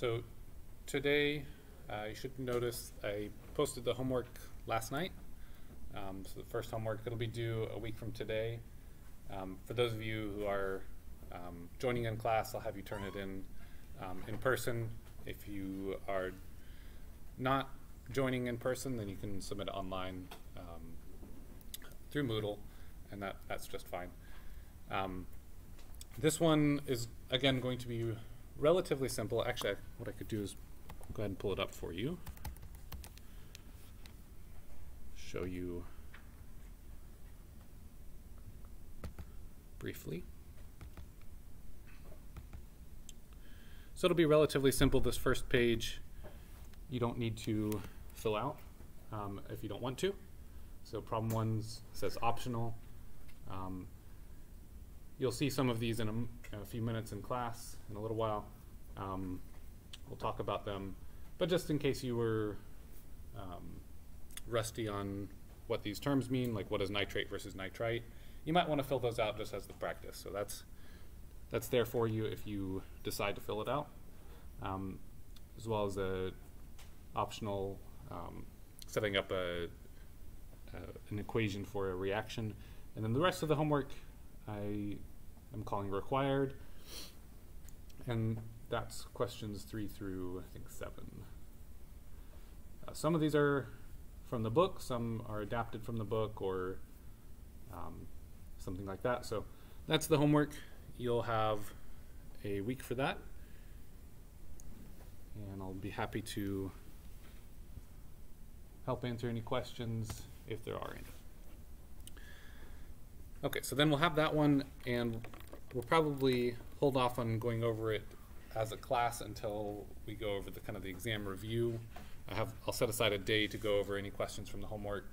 So today, you should notice I posted the homework last night. So the first homework, it'll be due a week from today. For those of you who are joining in class, I'll have you turn it in person. If you are not joining in person, then you can submit it online through Moodle, and that's just fine. This one is, again, going to be relatively simple. Actually, what I could do is go ahead and pull it up for you. Show you briefly. So it'll be relatively simple. This first page, you don't need to fill out if you don't want to. So problem 1 says optional. You'll see some of these in a few minutes in class in a little while. We'll talk about them. But just in case you were rusty on what these terms mean, like what is nitrate versus nitrite, you might want to fill those out just as the practice. So that's there for you if you decide to fill it out, as well as a optional setting up an equation for a reaction. And then the rest of the homework I am calling required, and that's questions 3 through I think 7. Some of these are from the book, some are adapted from the book, or something like that. So that's the homework. You'll have a week for that, and I'll be happy to help answer any questions if there are any. Okay, so then we'll have that one, and we'll probably hold off on going over it as a class until we go over the kind of the exam review. I'll set aside a day to go over any questions from the homework,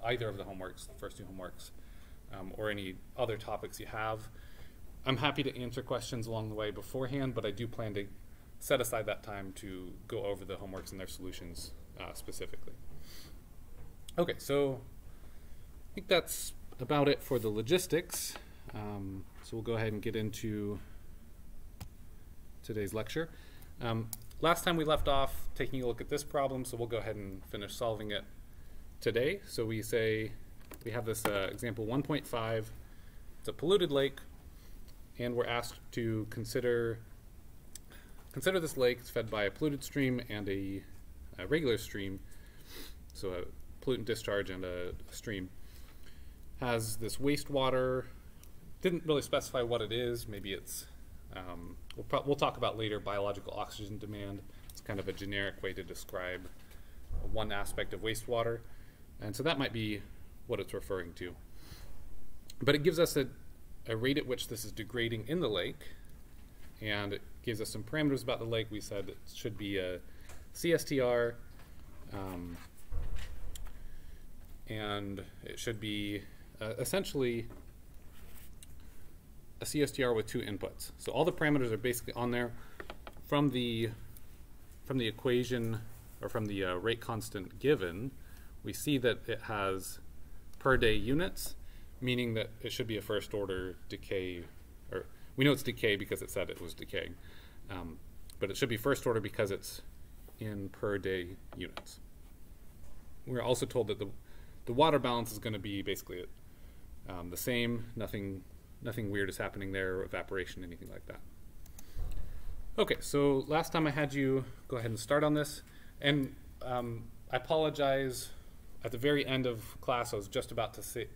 either of the homeworks, the first 2 homeworks, or any other topics you have. I'm happy to answer questions along the way beforehand, but I do plan to set aside that time to go over the homeworks and their solutions specifically. Okay, so I think that's about it for the logistics. So we'll go ahead and get into today's lecture. Last time we left off taking a look at this problem, so we'll go ahead and finish solving it today. So we say we have this example 1.5. It's a polluted lake, and we're asked to consider this lake. It's fed by a polluted stream and a regular stream, so a pollutant discharge and a stream. Has this wastewater. Didn't really specify what it is. Maybe it's we'll talk about later biological oxygen demand. It's kind of a generic way to describe one aspect of wastewater, and so that might be what it's referring to. But it gives us a rate at which this is degrading in the lake, and it gives us some parameters about the lake. We said it should be a CSTR, and it should be essentially a CSTR with 2 inputs. So all the parameters are basically on there. From the equation, or from the rate constant given, we see that it has per day units, meaning that it should be a first order decay, or we know it's decay because it said it was decaying, but it should be first order because it's in per day units. We're also told that the water balance is going to be basically the same. Nothing weird is happening there, evaporation, anything like that. Okay, so last time I had you go ahead and start on this, and I apologize. At the very end of class, I was just about to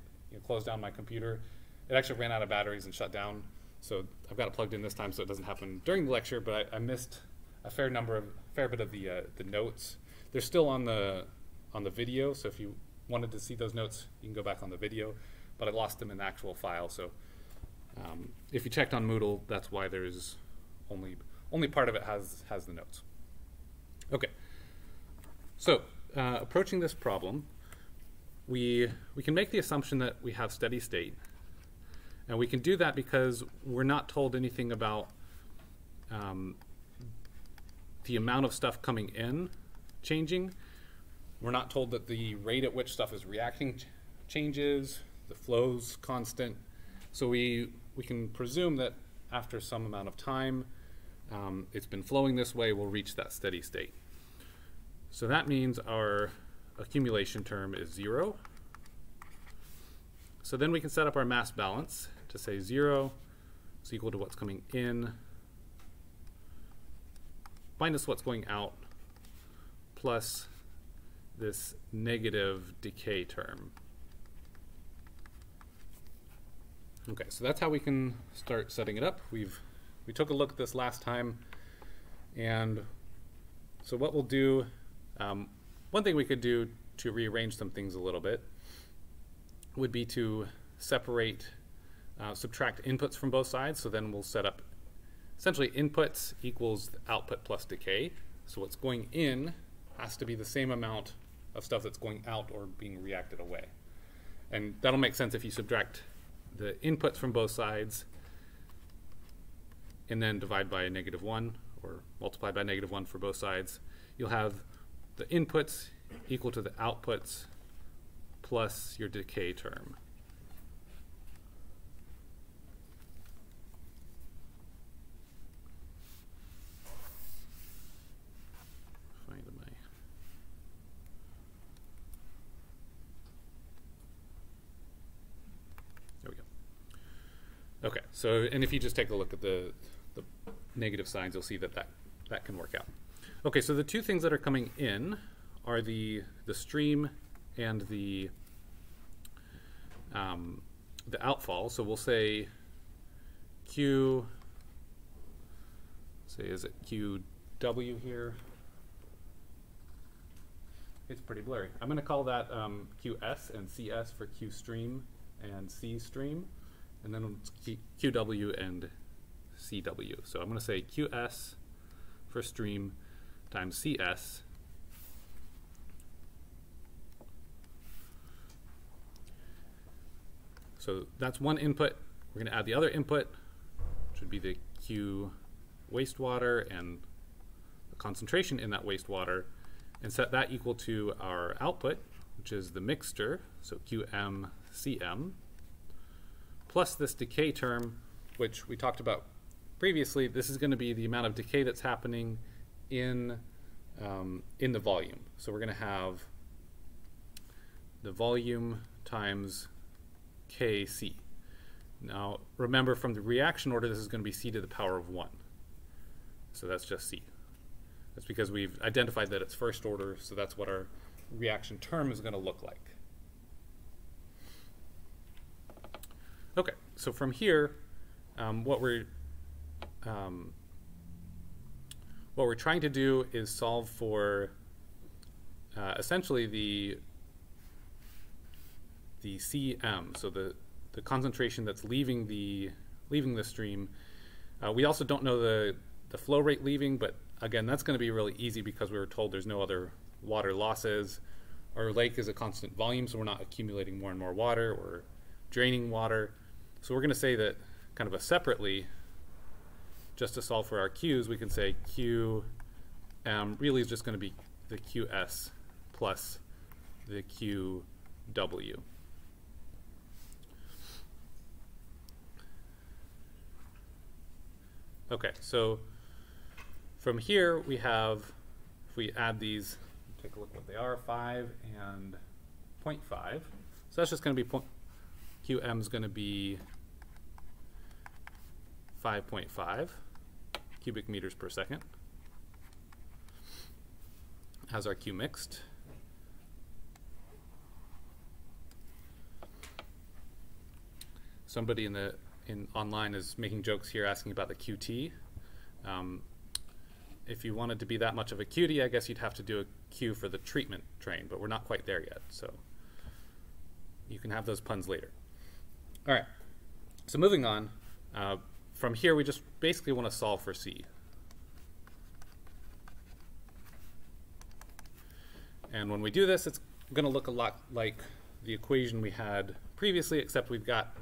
close down my computer. It actually ran out of batteries and shut down, so I've got it plugged in this time so it doesn't happen during the lecture, but I missed a fair bit of the notes. They're still on the video, so if you wanted to see those notes, you can go back on the video, but I lost them in the actual file. So if you checked on Moodle, that's why there's only part of it has the notes. Okay, so approaching this problem, we can make the assumption that we have steady state, and we can do that because we're not told anything about the amount of stuff coming in changing. We're not told that the rate at which stuff is reacting changes, the flow's constant. So we can presume that after some amount of time, it's been flowing this way, we'll reach that steady state. So that means our accumulation term is 0. So then we can set up our mass balance to say 0 is equal to what's coming in minus what's going out plus this negative decay term. Okay, so that's how we can start setting it up. We took a look at this last time, and so what we'll do, one thing we could do to rearrange some things a little bit would be to separate, subtract inputs from both sides. So then we'll set up essentially inputs equals output plus decay. So what's going in has to be the same amount of stuff that's going out or being reacted away. And that'll make sense if you subtract the inputs from both sides and then divide by a -1 or multiply by -1 for both sides. You'll have the inputs equal to the outputs plus your decay term. Okay, so, and if you just take a look at the negative signs, you'll see that, that can work out. Okay, so the two things that are coming in are the stream and the outfall. So we'll say Q, say, is it QW here? It's pretty blurry. I'm going to call that QS and CS for Q stream and C stream. And then QW and CW. So I'm going to say QS for stream times CS so that's one input. We're going to add the other input, which would be the Q wastewater and the concentration in that wastewater, and set that equal to our output, which is the mixture, so QM CM, plus this decay term, which we talked about previously. This is going to be the amount of decay that's happening in the volume. So we're going to have the volume times Kc. Now remember, from the reaction order, this is going to be C to the power of 1. So that's just C. That's because we've identified that it's first order, so that's what our reaction term is going to look like. Okay, so from here, what we're trying to do is solve for essentially the CM, so the concentration that's leaving the stream. We also don't know the flow rate leaving, but again, that's going to be really easy because we were told there's no other water losses. Our lake is a constant volume, so we're not accumulating more and more water or draining water. So we're going to say that kind of separately, just to solve for our Q's, we can say QM really is just going to be the QS plus the QW. Okay, so from here we have, if we add these, take a look what they are, 5 and 0.5. So that's just going to be QM is going to be 5.5 cubic meters per second as our Q mixed. Somebody online is making jokes here asking about the QT. If you wanted to be that much of a cutie, I guess you'd have to do a Q for the treatment train, but we're not quite there yet, so you can have those puns later. All right, so moving on, from here we just basically want to solve for C. And when we do this, it's going to look a lot like the equation we had previously, except we've got,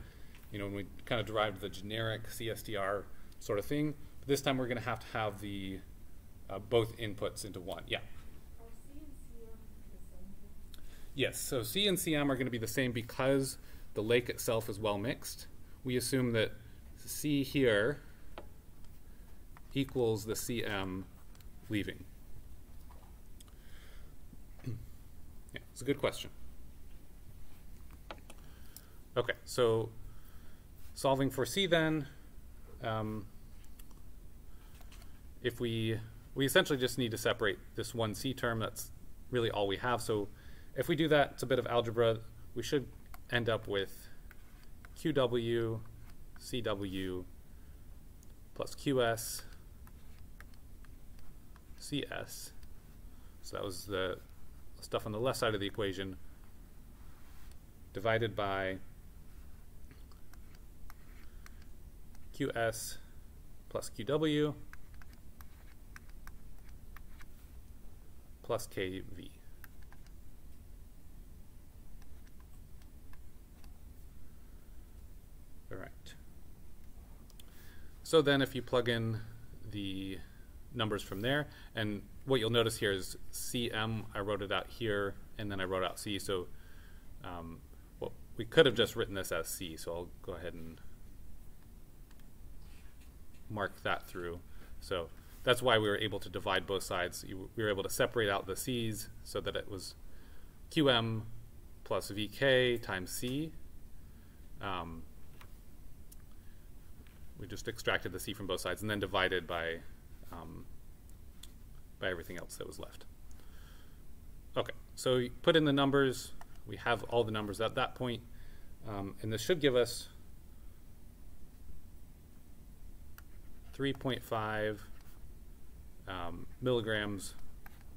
when we kind of derived the generic CSTR sort of thing. But this time we're going to have the both inputs into one. Yeah? Are C and CM the same? Yes, so C and CM are going to be the same because the lake itself is well mixed. We assume that C here equals the Cm leaving? Yeah, it's a good question. Okay, so solving for C then, if we essentially just need to separate this one C term. That's really all we have. So if we do that, it's a bit of algebra. We should end up with QW, CW, plus QS, CS. So that was the stuff on the left side of the equation, divided by QS plus QW plus KV. All right. So then if you plug in the numbers from there, and what you'll notice here is Cm, I wrote it out here, and then I wrote out C. So well, we could have just written this as C, so I'll go ahead and mark that through. So that's why we were able to divide both sides. We were able to separate out the C's so that it was Qm plus Vk times C. We just extracted the C from both sides and then divided by everything else that was left. Okay, so you put in the numbers. We have all the numbers at that point, and this should give us 3.5 milligrams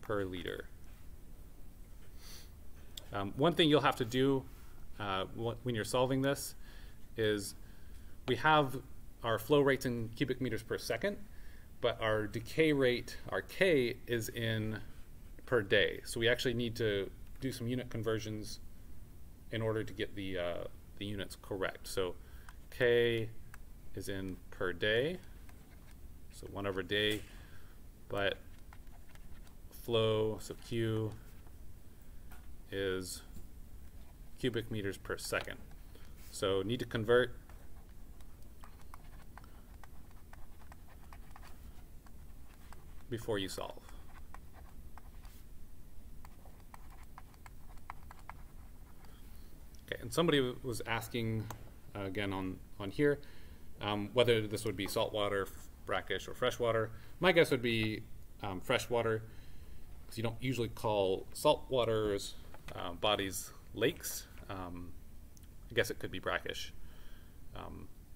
per liter. One thing you'll have to do when you're solving this is we have our flow rates in cubic meters per second, but our decay rate, our K, is in per day. So we actually need to do some unit conversions in order to get the units correct. So K is in per day, so 1 over day, but flow, so Q, is cubic meters per second. So need to convert before you solve. Okay, and somebody was asking again on here whether this would be saltwater, brackish, or freshwater. My guess would be freshwater, because you don't usually call saltwater's bodies lakes. I guess it could be brackish.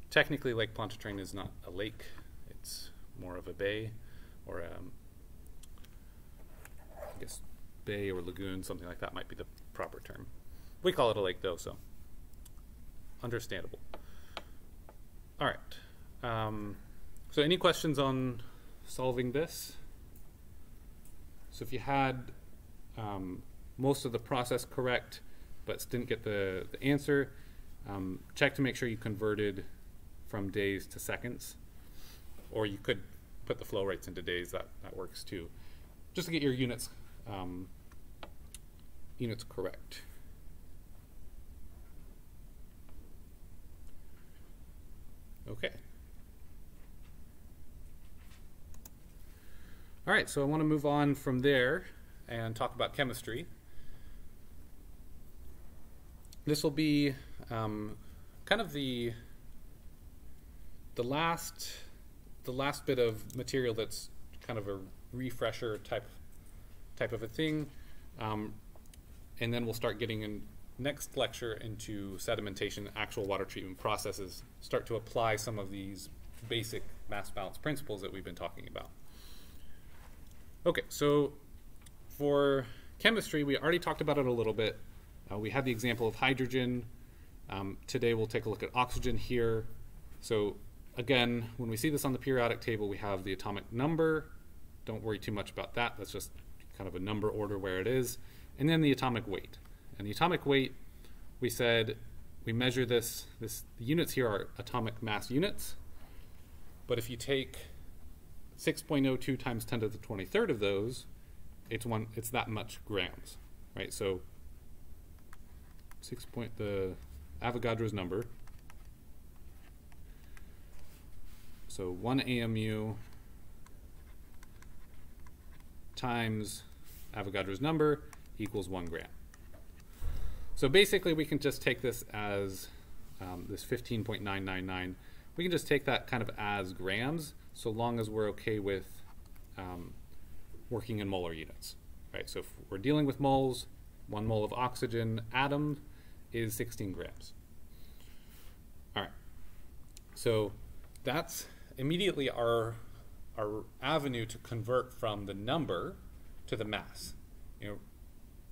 Technically, Lake Pontchartrain is not a lake. It's more of a bay, or I guess bay or lagoon, something like that might be the proper term. We call it a lake though, so understandable. All right. So any questions on solving this? So if you had most of the process correct, but didn't get the answer, check to make sure you converted from days to seconds, or you could put the flow rates into days. That works too, just to get your units correct. Okay. All right, so I want to move on from there and talk about chemistry. This will be kind of the last bit of material that's kind of a refresher type of a thing, and then we'll start getting in next lecture into sedimentation, actual water treatment processes, start to apply some of these basic mass balance principles that we've been talking about. Okay, so for chemistry, we already talked about it a little bit. We had the example of hydrogen. Today we'll take a look at oxygen here. So again, when we see this on the periodic table, we have the atomic number. Don't worry too much about that. That's just kind of a number order where it is. And then the atomic weight. And the atomic weight, we said we measure this. The units here are atomic mass units. But if you take 6.02 times 10 to the 23rd of those, it's that much grams, right? So the Avogadro's number. So 1 AMU times Avogadro's number equals 1 gram. So basically we can just take this as this 15.999. We can just take that kind of as grams, so long as we're okay with working in molar units. Right? So if we're dealing with moles, 1 mole of oxygen atom is 16 grams. All right. So that's immediately our avenue to convert from the number to the mass. You know,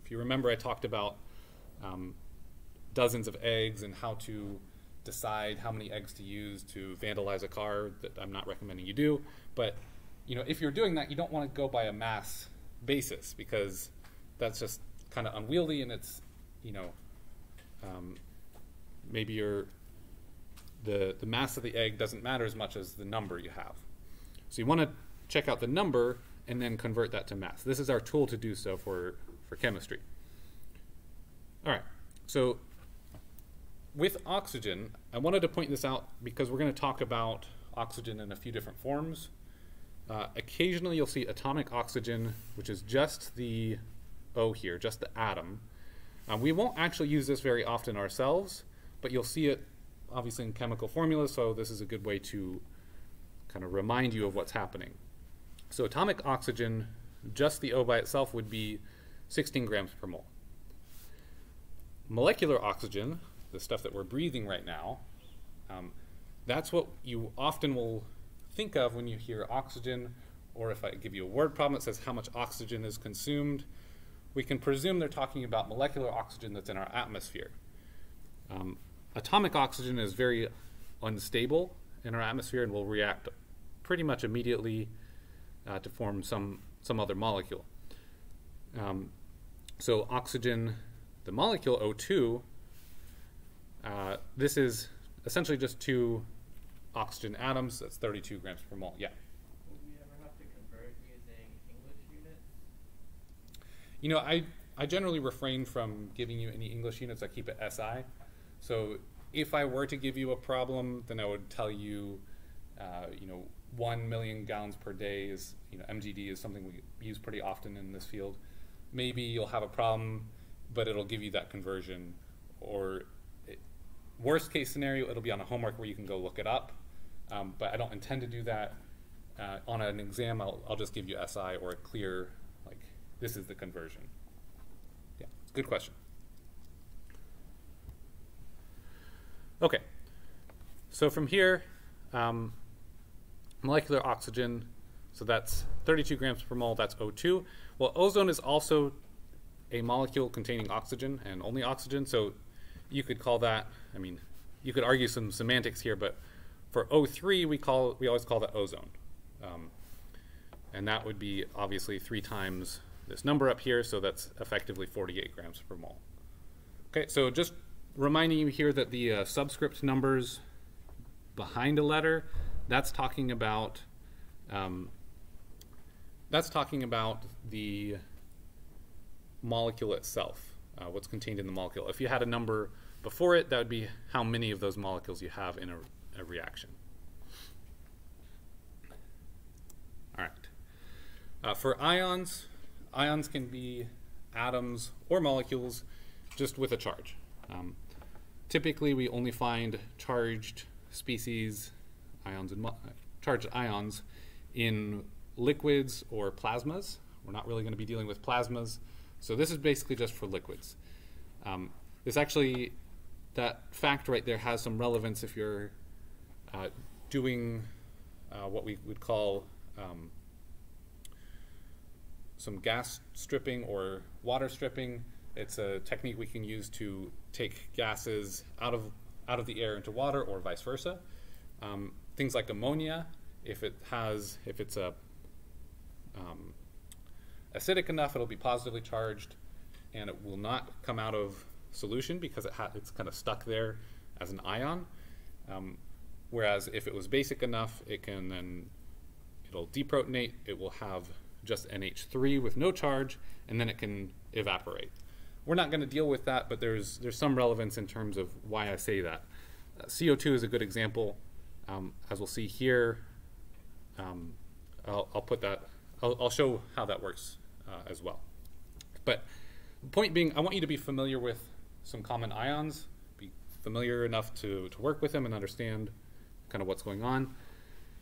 if you remember, I talked about dozens of eggs and how to decide how many eggs to use to vandalize a car. That I'm not recommending you do, but you know, if you're doing that, you don't want to go by a mass basis, because that's just kind of unwieldy, and it's, you know, maybe the mass of the egg doesn't matter as much as the number you have. So you want to check out the number and then convert that to mass. This is our tool to do so for chemistry. All right, so with oxygen, I wanted to point this out because we're going to talk about oxygen in a few different forms. Occasionally you'll see atomic oxygen, which is just the O here, just the atom. We won't actually use this very often ourselves, but you'll see it obviously in chemical formulas, so this is a good way to kind of remind you of what's happening. So atomic oxygen, just the O by itself, would be 16 grams per mole. Molecular oxygen, the stuff that we're breathing right now, that's what you often will think of when you hear oxygen, or if I give you a word problem that says how much oxygen is consumed, we can presume they're talking about molecular oxygen that's in our atmosphere. Atomic oxygen is very unstable in our atmosphere and will react pretty much immediately to form some other molecule. So oxygen, the molecule O2, this is essentially just 2 oxygen atoms. That's 32 grams per mole. Yeah? Will we ever have to convert using English units? You know, I generally refrain from giving you any English units. I keep it SI. So if I were to give you a problem, then I would tell you, you know, 1 million gallons per day is, you know, MGD is something we use pretty often in this field. Maybe you'll have a problem, but it'll give you that conversion. Or worst case scenario, it'll be on a homework where you can go look it up. But I don't intend to do that. On an exam, I'll just give you SI or a clear, like, this is the conversion. Yeah, it's a good question. Okay, so from here, molecular oxygen, so that's 32 grams per mole, that's O2. Well, ozone is also a molecule containing oxygen and only oxygen, so you could call that, I mean, you could argue some semantics here, but for O3, we always call that ozone. And that would be obviously 3 times this number up here, so that's effectively 48 grams per mole. Okay, so just reminding you here that the subscript numbers behind a letter, that's talking about the molecule itself, what's contained in the molecule. If you had a number before it, that would be how many of those molecules you have in a reaction. All right. For ions, ions can be atoms or molecules just with a charge. Typically, we only find charged species, ions and charged ions in liquids or plasmas. We're not really going to be dealing with plasmas, so this is basically just for liquids. That fact right there has some relevance if you're doing what we would call some gas stripping or water stripping. It's a technique we can use to take gases out of the air into water, or vice versa. Things like ammonia, if it's acidic enough, it'll be positively charged, and it will not come out of solution because it's kind of stuck there as an ion. Whereas if it was basic enough, it'll deprotonate. It will have just NH3 with no charge, and then it can evaporate. We're not going to deal with that, but there's some relevance in terms of why I say that. CO2 is a good example. As we'll see here, I'll put that I'll show how that works as well. But the point being, I want you to be familiar with some common ions, be familiar enough to work with them and understand kind of what's going on.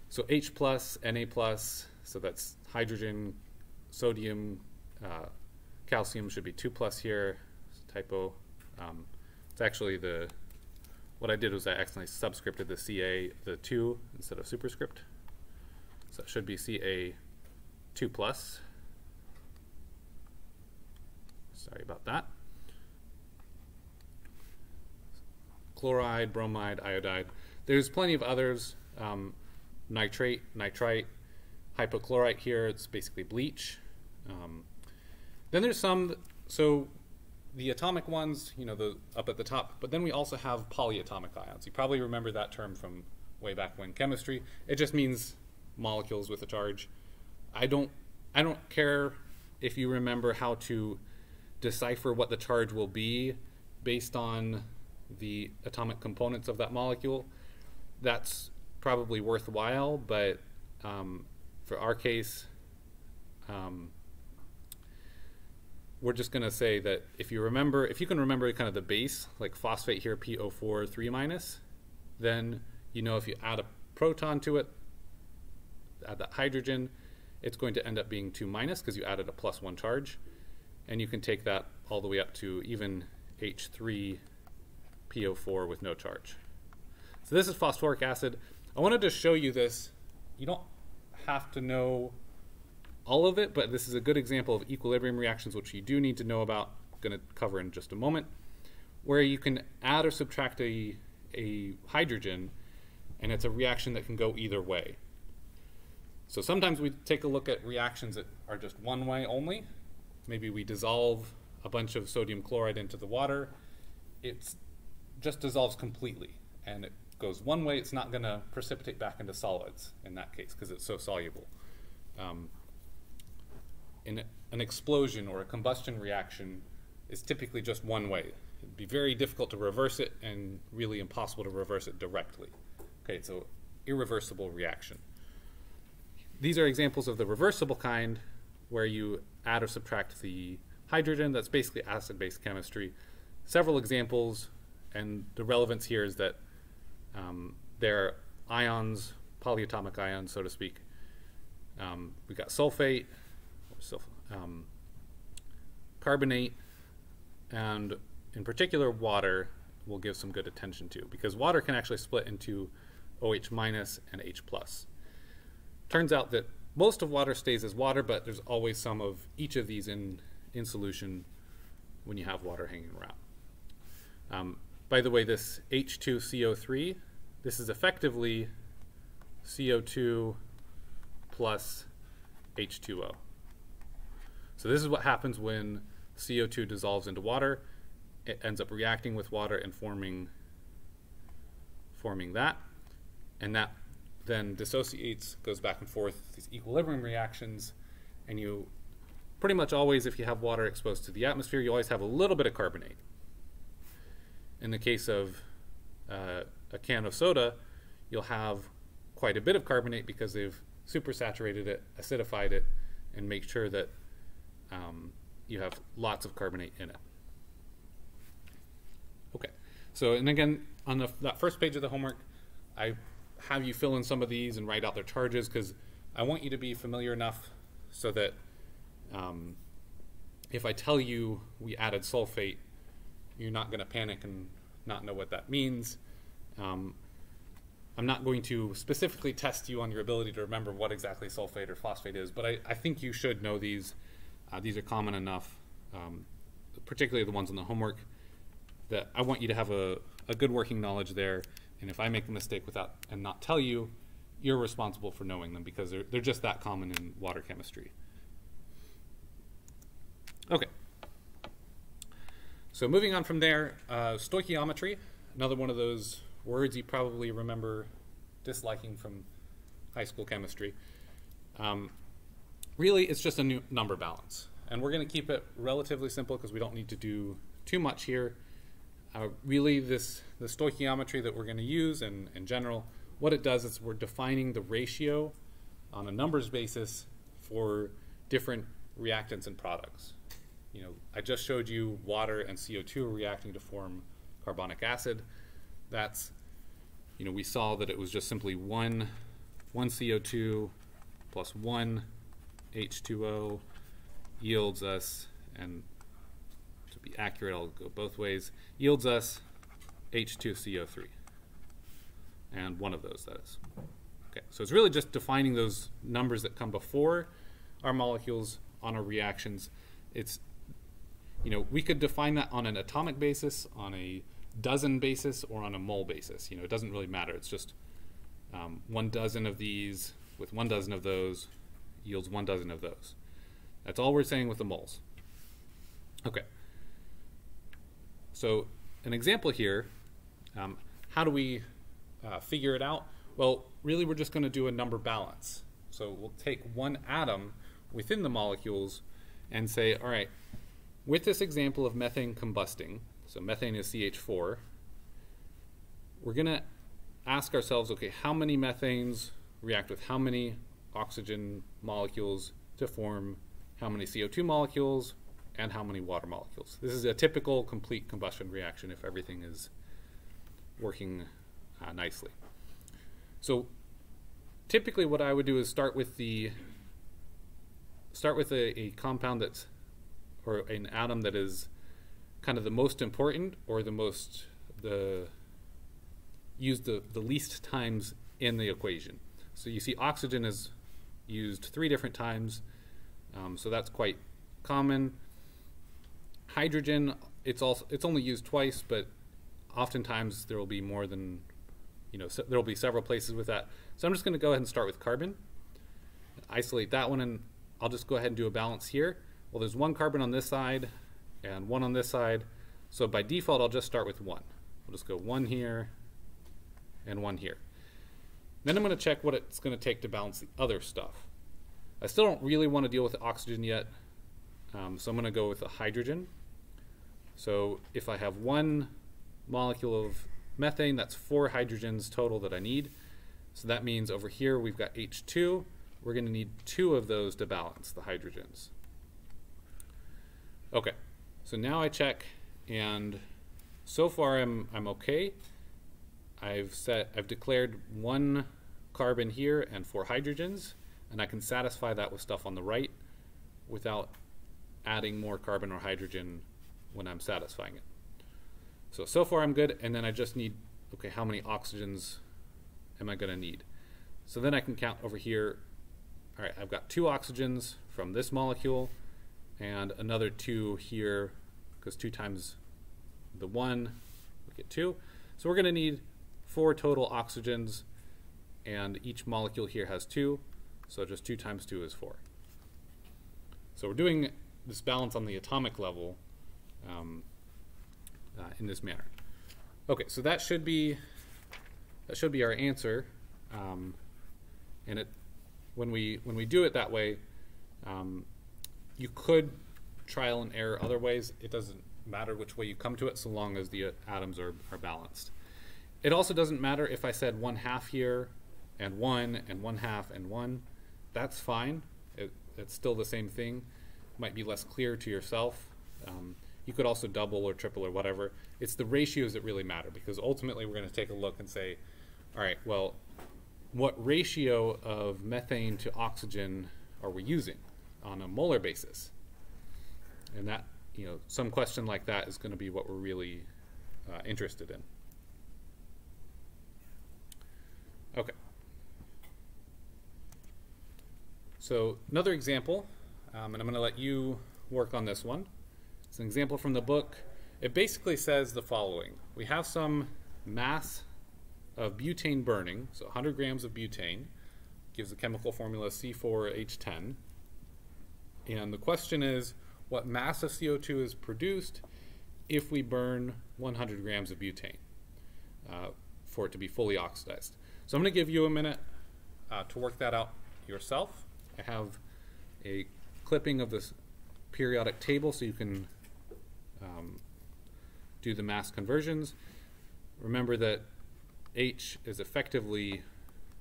So H+, Na+, so that's hydrogen, sodium, calcium should be 2+ here, typo. It's actually what I did was I accidentally subscripted the Ca, the 2, instead of superscript. So it should be Ca 2+. Sorry about that. Chloride, bromide, iodide. There's plenty of others. Nitrate, nitrite, hypochlorite here, it's basically bleach. Then there's some, so the atomic ones, you know, up at the top, but then we also have polyatomic ions. You probably remember that term from way back when chemistry. It just means molecules with a charge. I don't care if you remember how to decipher what the charge will be based on the atomic components of that molecule. That's probably worthwhile, but for our case, we're just going to say that if you can remember kind of the base, like phosphate here, PO4 3-, then you know if you add a proton to it, add that hydrogen, it's going to end up being 2- because you added a +1 charge. And you can take that all the way up to even H3 PO4 with no charge. So this is phosphoric acid. I wanted to show you this. You don't have to know all of it, but this is a good example of equilibrium reactions, which you do need to know about. I'm going to cover in just a moment, where you can add or subtract a hydrogen, and it's a reaction that can go either way. So sometimes we take a look at reactions that are just one way only. Maybe we dissolve a bunch of sodium chloride into the water. It just dissolves completely, and it goes one way. It's not going to precipitate back into solids in that case because it's so soluble. In an explosion or a combustion reaction is typically just one way. It'd be very difficult to reverse it and really impossible to reverse it directly. Okay, so irreversible reaction. These are examples of the reversible kind, where you add or subtract the hydrogen. That's basically acid-base chemistry. Several examples, and the relevance here is that they're ions, polyatomic ions, so to speak. We've got sulfate, carbonate, and in particular water we'll give some good attention to, because water can actually split into OH- and H+. Turns out that most of water stays as water, but there's always some of each of these in solution when you have water hanging around. By the way, this H2CO3, this is effectively CO2 plus H2O. So this is what happens when CO2 dissolves into water. It ends up reacting with water and forming that, and that then dissociates, goes back and forth, these equilibrium reactions, and you pretty much always, if you have water exposed to the atmosphere, you always have a little bit of carbonate. In the case of a can of soda, you'll have quite a bit of carbonate because they've supersaturated it, acidified it, and make sure that you have lots of carbonate in it. Okay, so and again, on that first page of the homework, I have you fill in some of these and write out their charges, because I want you to be familiar enough so that if I tell you we added sulfate, you're not going to panic and not know what that means. I'm not going to specifically test you on your ability to remember what exactly sulfate or phosphate is, but I think you should know these. These are common enough, particularly the ones in the homework, that I want you to have a good working knowledge there. And if I make a mistake and not tell you, you're responsible for knowing them, because they're just that common in water chemistry. Okay. So moving on from there, stoichiometry, another one of those words you probably remember disliking from high school chemistry. Really, it's just a new number balance. And we're going to keep it relatively simple because we don't need to do too much here. Really, the stoichiometry that we're going to use in general, what it does is we're defining the ratio on a numbers basis for different reactants and products. You know, I just showed you water and CO2 reacting to form carbonic acid. That's, you know, we saw that it was just simply one CO2 plus one H2O yields us, and to be accurate, I'll go both ways, yields us H2CO3. And one of those, that is. Okay, so it's really just defining those numbers that come before our molecules on our reactions. It's, you know, we could define that on an atomic basis, on a dozen basis, or on a mole basis. You know, it doesn't really matter. It's just 1 dozen of these with 1 dozen of those yields 1 dozen of those. That's all we're saying with the moles. Okay. So an example here, how do we figure it out? Well, really we're just going to do a number balance. So we'll take one atom within the molecules and say, all right, with this example of methane combusting, so methane is CH4, we're going to ask ourselves, okay, how many methanes react with how many oxygen molecules to form how many CO2 molecules and how many water molecules. This is a typical complete combustion reaction if everything is working nicely. So typically what I would do is start with a compound that's, or an atom that is kind of the most important, or used the least times in the equation. So you see oxygen is used 3 different times, so that's quite common. Hydrogen, it's only used twice, but oftentimes there will be more than, you know, there will be several places with that. So I'm just going to go ahead and start with carbon, isolate that one, and I'll just go ahead and do a balance here. Well, there's 1 carbon on this side and 1 on this side, so by default I'll just start with 1. We'll just go 1 here and 1 here. Then I'm going to check what it's going to take to balance the other stuff. I still don't really want to deal with the oxygen yet, so I'm going to go with the hydrogen. So if I have 1 molecule of methane, that's 4 hydrogens total that I need. So that means over here we've got H2. We're going to need 2 of those to balance the hydrogens. Okay, so now I check, and so far I'm okay. I've declared 1 carbon here and 4 hydrogens, and I can satisfy that with stuff on the right without adding more carbon or hydrogen when I'm satisfying it. So far I'm good, and then I just need, okay, how many oxygens am I going to need? So then I can count over here. All right, I've got 2 oxygens from this molecule and another 2 here, because 2 times the 1, we get 2. So we're going to need 4 total oxygens, and each molecule here has 2, so just 2 times 2 is 4. So we're doing this balance on the atomic level in this manner. Okay, so that should be our answer, and when we do it that way, you could trial and error other ways. It doesn't matter which way you come to it, so long as the atoms are balanced. It also doesn't matter if I said 1/2 here and 1 and 1/2 and 1. That's fine. It's still the same thing. Might be less clear to yourself. You could also double or triple or whatever. It's the ratios that really matter, because ultimately we're going to take a look and say, all right, well, what ratio of methane to oxygen are we using on a molar basis? And that, you know, some question like that is going to be what we're really interested in. Okay. So another example, and I'm going to let you work on this one. It's an example from the book. It basically says the following. We have some mass of butane burning, so 100 grams of butane, gives the chemical formula C4H10. And the question is, what mass of CO2 is produced if we burn 100 grams of butane for it to be fully oxidized? So I'm going to give you a minute to work that out yourself. I have a clipping of this periodic table so you can do the mass conversions. Remember that H is effectively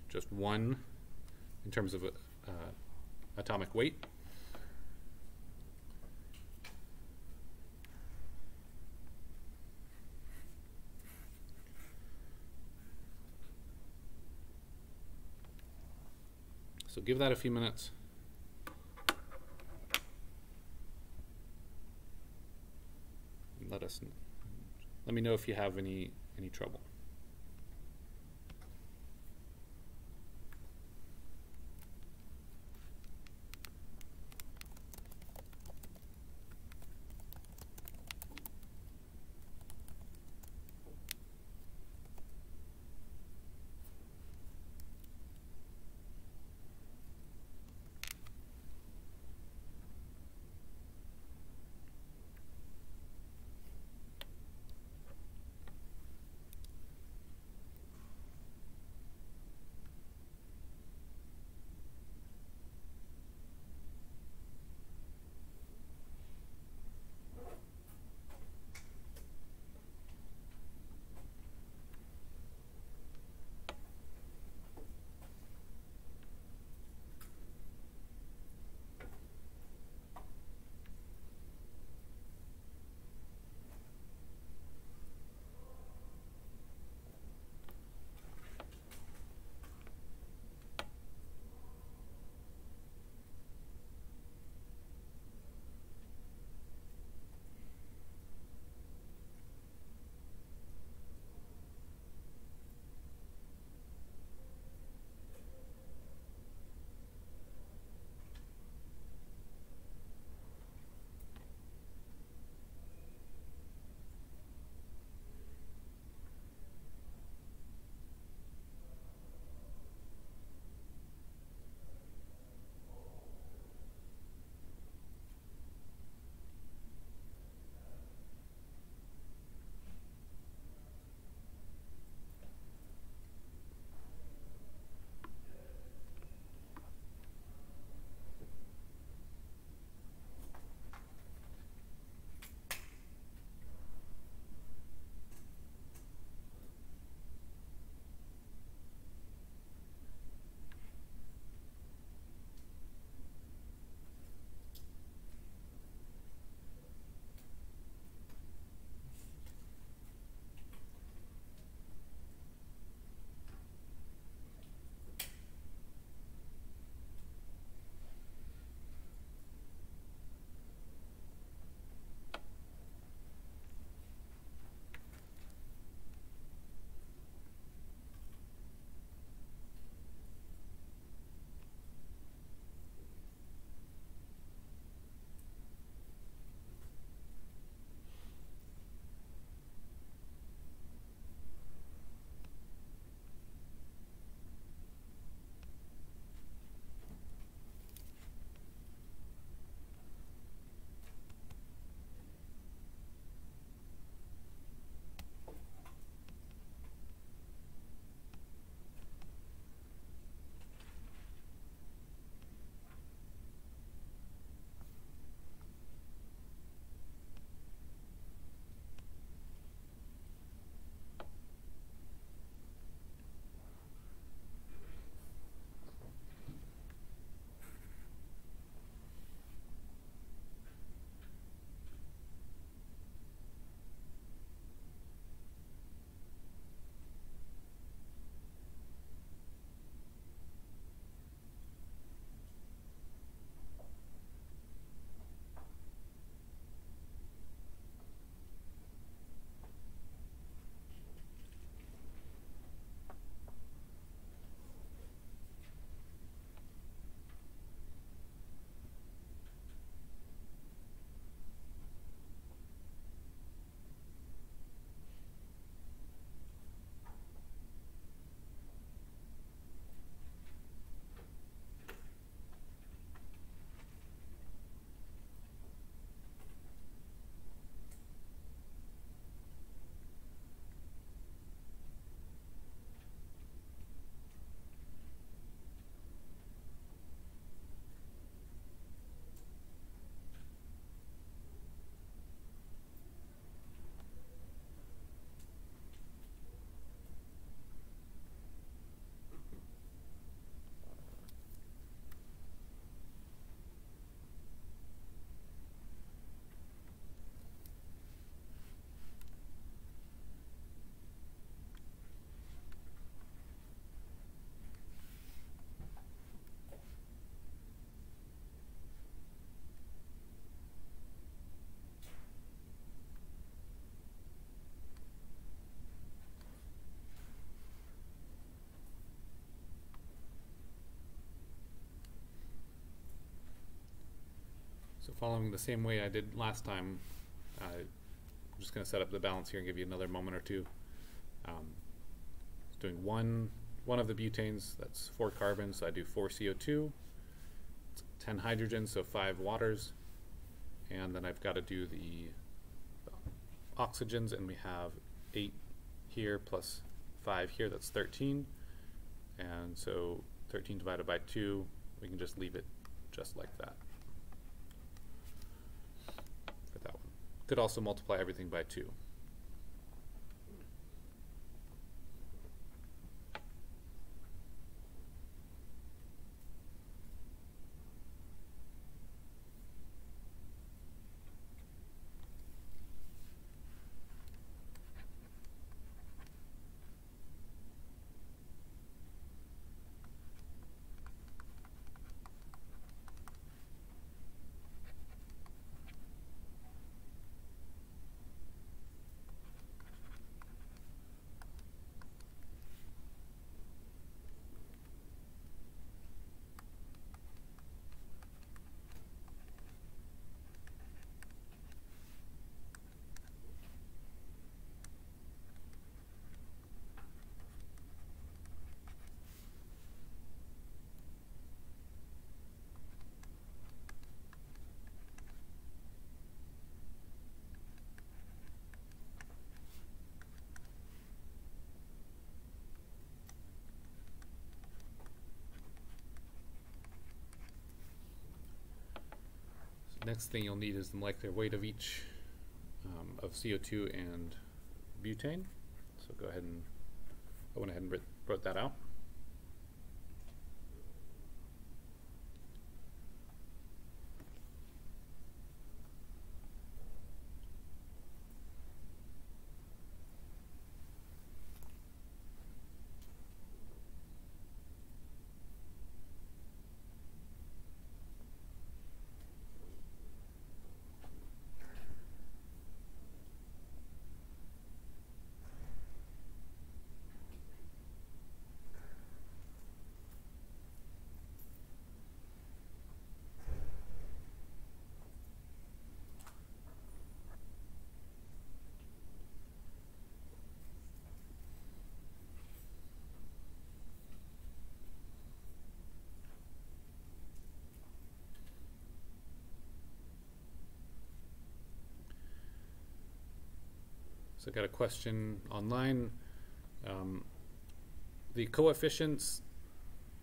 just 1 in terms of atomic weight. So give that a few minutes. And let me know if you have any trouble. So following the same way I did last time, I'm just going to set up the balance here and give you another moment or two. Doing one of the butanes, that's 4 carbons, so I do 4 CO2, 10 hydrogens, so 5 waters, and then I've got to do the oxygens, and we have 8 here plus 5 here, that's 13, and so 13 divided by 2, we can just leave it just like that for that one. Could also multiply everything by 2. Next thing you'll need is the molecular weight of each of CO2 and butane. So go ahead and I went ahead and wrote that out. So I got a question online. The coefficients,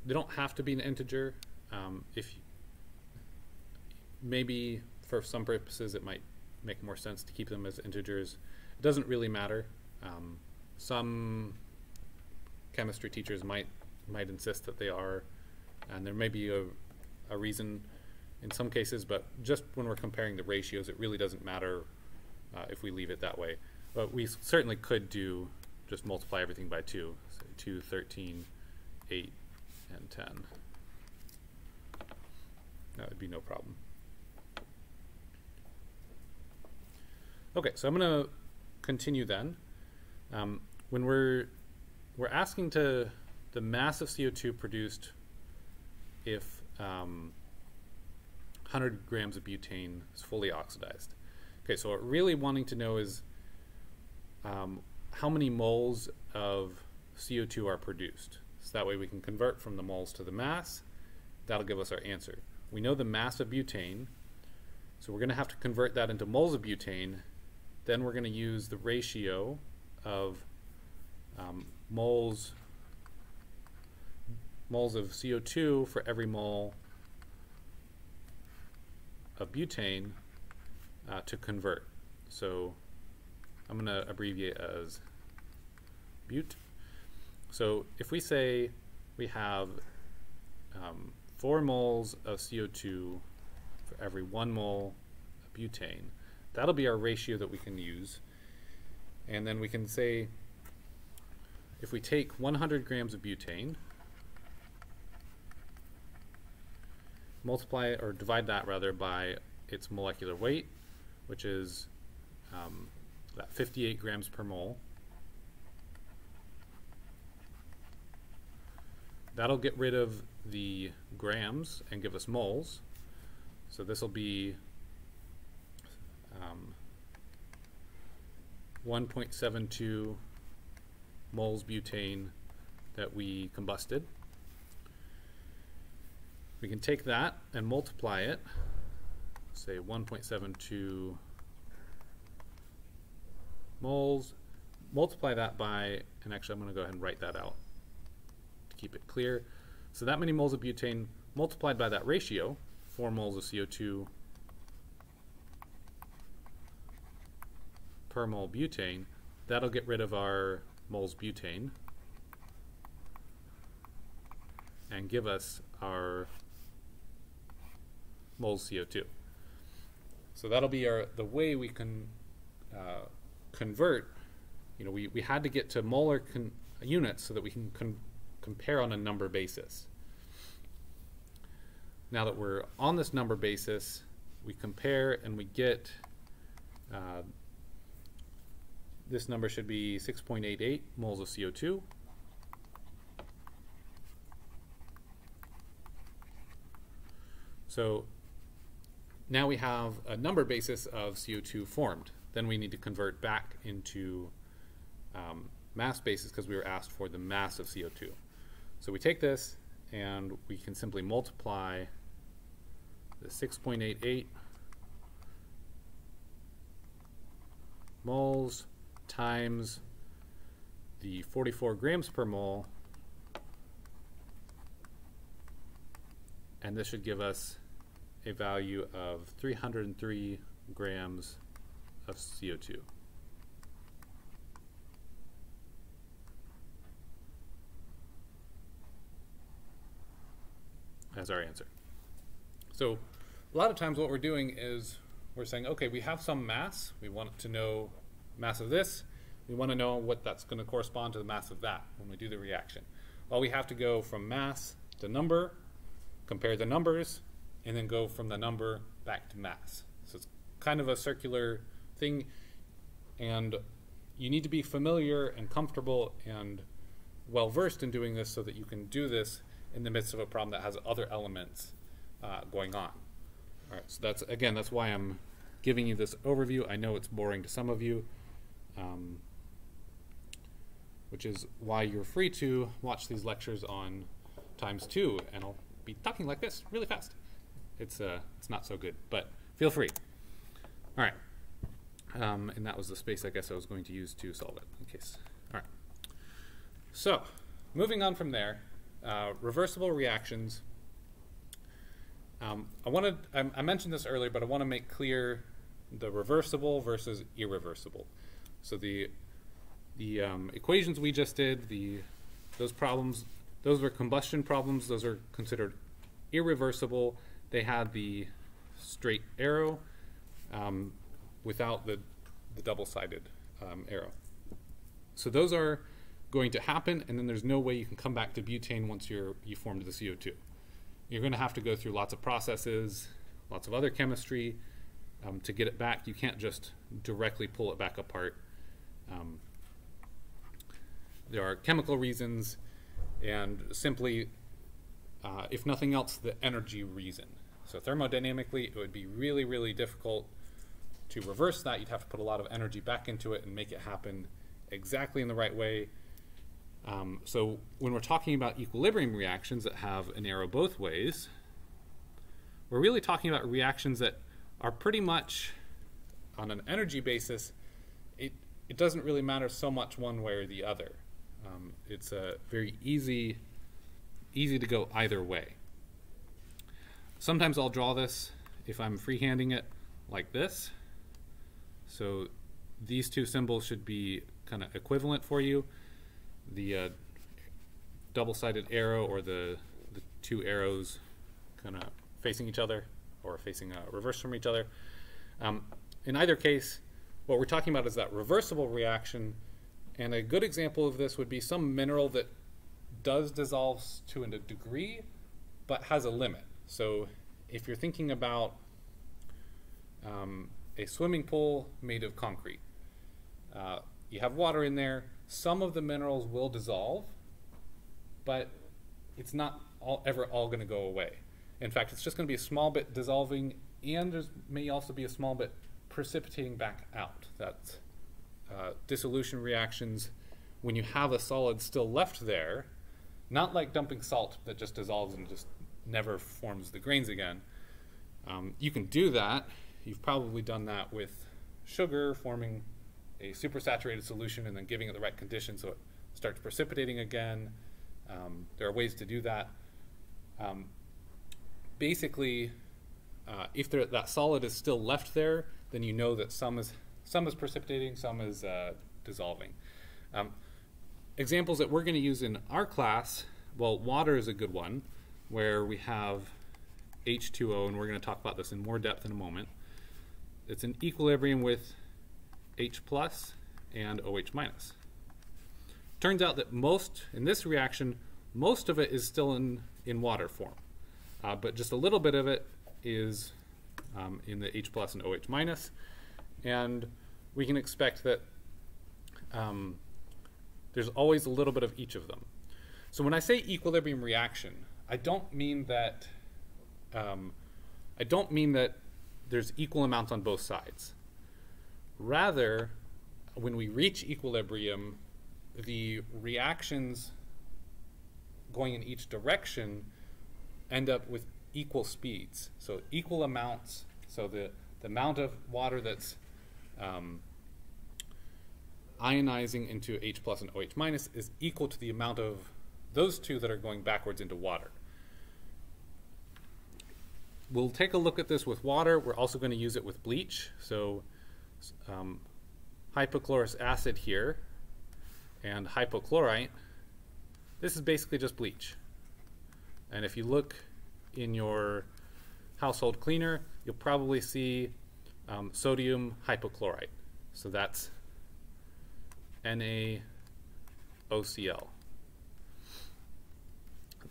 they don't have to be an integer. If maybe for some purposes it might make more sense to keep them as integers. It doesn't really matter. Some chemistry teachers might insist that they are, and there may be a reason in some cases, but just when we're comparing the ratios, it really doesn't matter if we leave it that way. But we certainly could do just multiply everything by 2. So 2, 13, 8, and 10. That would be no problem. Okay, so I'm going to continue then. When we're asking the mass of CO2 produced if 100 grams of butane is fully oxidized. Okay, so what we're really wanting to know is how many moles of CO2 are produced. So that way we can convert from the moles to the mass. That'll give us our answer. We know the mass of butane, so we're going to have to convert that into moles of butane. Then we're going to use the ratio of moles of CO2 for every mole of butane to convert. So I'm going to abbreviate as but. So if we say we have 4 moles of CO2 for every 1 mole of butane, that'll be our ratio that we can use. And then we can say if we take 100 grams of butane, multiply or divide that rather by its molecular weight, which is that 58 grams per mole. That'll get rid of the grams and give us moles. So this will be 1.72 moles butane that we combusted. We can take that and multiply it, say 1.72 moles, multiply that by, and actually I'm going to go ahead and write that out to keep it clear. So that many moles of butane multiplied by that ratio, 4 moles of CO2 per mole butane, that'll get rid of our moles butane and give us our moles CO2. So that'll be the way we can convert. You know, we had to get to molar units so that we can compare on a number basis. Now that we're on this number basis, we compare and we get this number should be 6.88 moles of CO2. So now we have a number basis of CO2 formed. Then we need to convert back into mass basis because we were asked for the mass of CO2. So we take this and we can simply multiply the 6.88 moles times the 44 grams per mole, and this should give us a value of 303 grams of CO2. As our answer. So a lot of times what we're doing is we're saying, okay, we have some mass, we want to know mass of this, we want to know what that's going to correspond to the mass of that when we do the reaction. Well, we have to go from mass to number, compare the numbers, and then go from the number back to mass. So it's kind of a circular thing, and you need to be familiar and comfortable and well versed in doing this so that you can do this in the midst of a problem that has other elements going on. All right, so that's why I'm giving you this overview. I know it's boring to some of you, which is why you're free to watch these lectures on ×2, and I'll be talking like this really fast. It's not so good, but feel free. All right, and that was the space I guess I was going to use to solve it in case. All right, so moving on from there, reversible reactions. I mentioned this earlier, but I want to make clear the reversible versus irreversible. So the equations we just did, those problems, those were combustion problems. Those are considered irreversible. They had the straight arrow without the double-sided arrow. So those are going to happen, and then there's no way you can come back to butane once you formed the CO2. You're going to have to go through lots of processes, lots of other chemistry to get it back. You can't just directly pull it back apart. There are chemical reasons, and simply, if nothing else, the energy reason. So thermodynamically, it would be really, really difficult to reverse that. You'd have to put a lot of energy back into it and make it happen exactly in the right way. So when we're talking about equilibrium reactions that have an arrow both ways, we're really talking about reactions that are pretty much on an energy basis. It doesn't really matter so much one way or the other. It's very easy to go either way. Sometimes I'll draw this if I'm freehanding it like this. So these two symbols should be kind of equivalent for you. The double-sided arrow, or the two arrows kind of facing each other or facing reverse from each other. In either case, what we're talking about is that reversible reaction, and a good example of this would be some mineral that does dissolve to a degree but has a limit. So if you're thinking about a swimming pool made of concrete, you have water in there. Some of the minerals will dissolve, but it's not ever all going to go away. In fact, it's just going to be a small bit dissolving, and there may also be a small bit precipitating back out. That's dissolution reactions when you have a solid still left there, not like dumping salt that just dissolves and just never forms the grains again. You can do that. You've probably done that with sugar, forming a supersaturated solution and then giving it the right conditions so it starts precipitating again. There are ways to do that. Basically, if that solid is still left there, then you know that some is precipitating, some is dissolving. Examples that we're going to use in our class, well, water is a good one, where we have H2O, and we're going to talk about this in more depth in a moment. It's in equilibrium with H plus and OH minus. Turns out that in this reaction, most of it is still in water form, but just a little bit of it is in the H plus and OH minus, and we can expect that there's always a little bit of each of them. So when I say equilibrium reaction, I don't mean that there's equal amounts on both sides. Rather, when we reach equilibrium, the reactions going in each direction end up with equal speeds. So equal amounts, so the amount of water that's ionizing into H plus and OH minus is equal to the amount of those two that are going backwards into water. We'll take a look at this with water. We're also going to use it with bleach. So hypochlorous acid here and hypochlorite, this is basically just bleach. And if you look in your household cleaner, you'll probably see sodium hypochlorite. So that's NaOCl.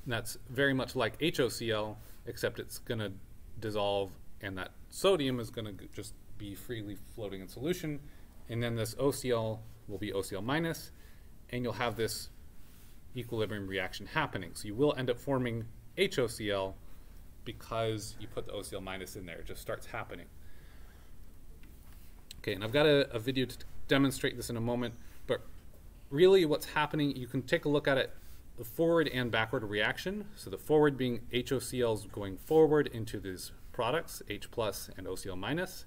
That's very much like HOCl, except it's going to dissolve, and that sodium is going to just be freely floating in solution, and then this OCl will be OCl minus, and you'll have this equilibrium reaction happening. So you will end up forming HOCl because you put the OCl minus in there. It just starts happening. Okay, and I've got a video to demonstrate this in a moment, but really what's happening, you can take a look at it, the forward and backward reaction. So the forward being HOCl's going forward into these products, H plus and OCl minus,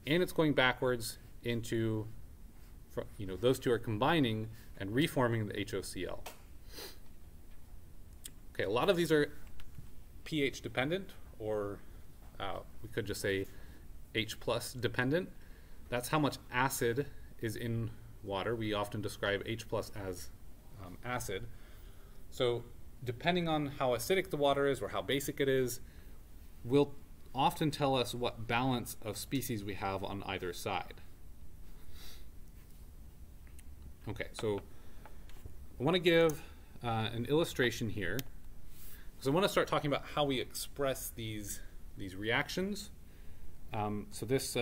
and it's going backwards into, those two are combining and reforming the HOCl. Okay, a lot of these are pH dependent, or we could just say H plus dependent. That's how much acid is in water. We often describe H plus as acid. So depending on how acidic the water is or how basic it is, will often tell us what balance of species we have on either side. Okay, so I want to give an illustration here, because I want to start talking about how we express these reactions. So this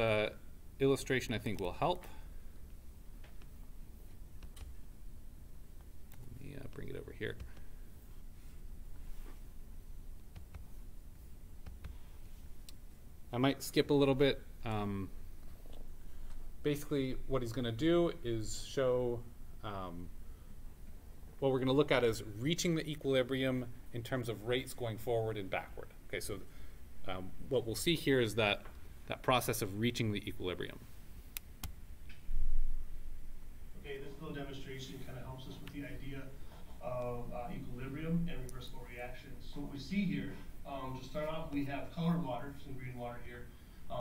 illustration I think will help. Let me bring it over here. I might skip a little bit. Basically, what he's going to do is show what we're going to look at is reaching the equilibrium in terms of rates going forward and backward. Okay, so what we'll see here is that process of reaching the equilibrium. Okay, this little demonstration kind of helps us with the idea of equilibrium and reversible reactions. So what we see here, to start off, we have colored water, some green water here.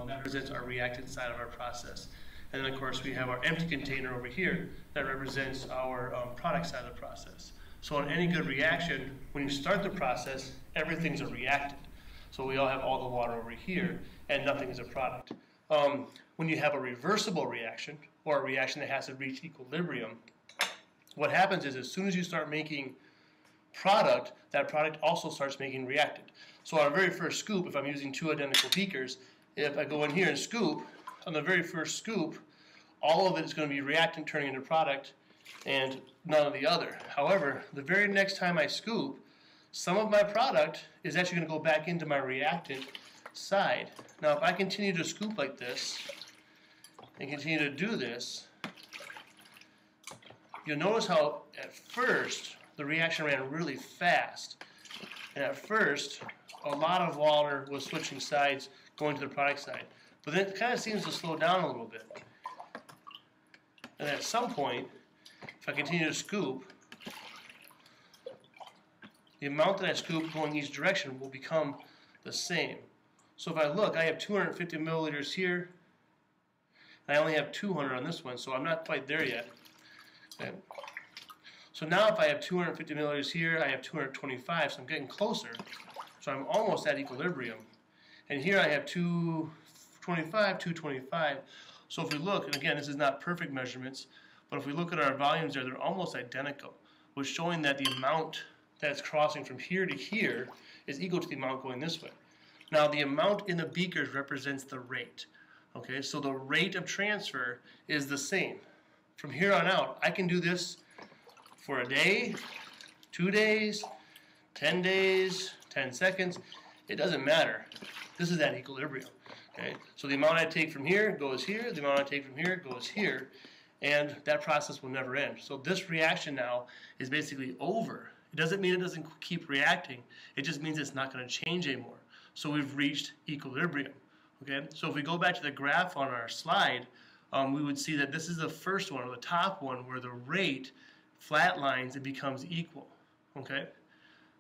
That represents our reactant side of our process. And then, of course, we have our empty container over here that represents our product side of the process. So on any good reaction, when you start the process, everything's a reactant. So we all have all the water over here, and nothing is a product. When you have a reversible reaction, or a reaction that has to reach equilibrium, what happens is as soon as you start making product, that product also starts making reactant. So on our very first scoop, if I'm using two identical beakers, if I go in here and scoop, on the very first scoop, all of it is going to be reactant turning into product, and none of the other. However, the very next time I scoop, some of my product is actually going to go back into my reactant, side. Now if I continue to scoop like this and continue to do this, you'll notice how at first the reaction ran really fast. And at first, a lot of water was switching sides, going to the product side. But then it kind of seems to slow down a little bit. And at some point, if I continue to scoop, the amount that I scoop going each direction will become the same. So if I look, I have 250 milliliters here. I only have 200 on this one, so I'm not quite there yet. Okay. So now if I have 250 milliliters here, I have 225, so I'm getting closer. So I'm almost at equilibrium. And here I have 225, 225. So if we look, and again, this is not perfect measurements, but if we look at our volumes there, they're almost identical, which is showing that the amount that's crossing from here to here is equal to the amount going this way. Now the amount in the beakers represents the rate. Okay, so the rate of transfer is the same. From here on out, I can do this for a day, 2 days, 10 days, 10 seconds. It doesn't matter. This is at equilibrium. Okay, so the amount I take from here goes here, the amount I take from here goes here, and that process will never end. So this reaction now is basically over. It doesn't mean it doesn't keep reacting. It just means it's not going to change anymore. So we've reached equilibrium. Okay, so if we go back to the graph on our slide, we would see that this is the first one, or the top one, where the rate flatlines and becomes equal. Okay,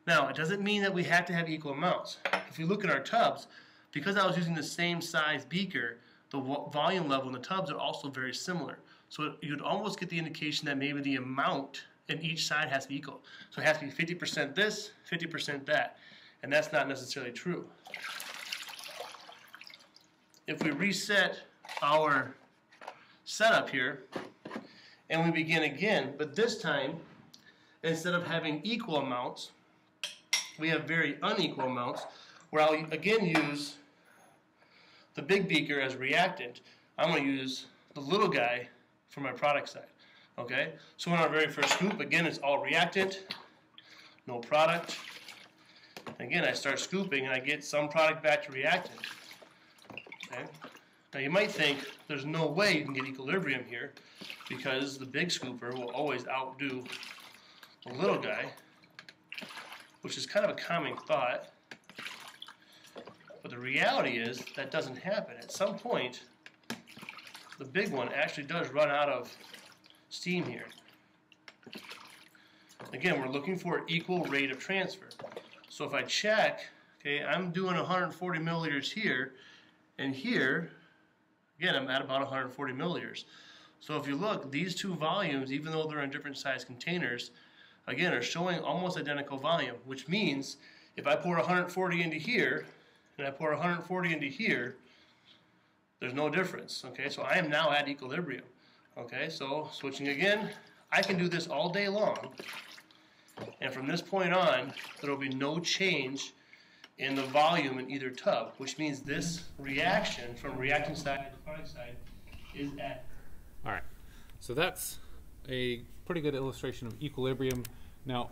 now it doesn't mean that we have to have equal amounts. If we look at our tubs, because I was using the same size beaker, the volume level in the tubs are also very similar. So you'd almost get the indication that maybe the amount in each side has to be equal. So it has to be 50% this, 50% that. And that's not necessarily true. If we reset our setup here, and we begin again, but this time, instead of having equal amounts, we have very unequal amounts, where I'll again use the big beaker as reactant. I'm going to use the little guy for my product side. Okay, so on our very first scoop, again, it's all reactant, no product. Again, I start scooping and I get some product back to reactant. Okay. Now you might think there's no way you can get equilibrium here because the big scooper will always outdo the little guy, which is kind of a common thought. But the reality is that doesn't happen. At some point, the big one actually does run out of steam here. Again, we're looking for equal rate of transfer. So if I check, okay, I'm doing 140 milliliters here, and here, again, I'm at about 140 milliliters. So if you look, these two volumes, even though they're in different size containers, again, are showing almost identical volume, which means if I pour 140 into here, and I pour 140 into here, there's no difference. Okay, so I am now at equilibrium. Okay, so switching again, I can do this all day long, and from this point on, there will be no change in the volume in either tub, which means this reaction from reactant side to product side is at. All right, so that's a pretty good illustration of equilibrium. Now,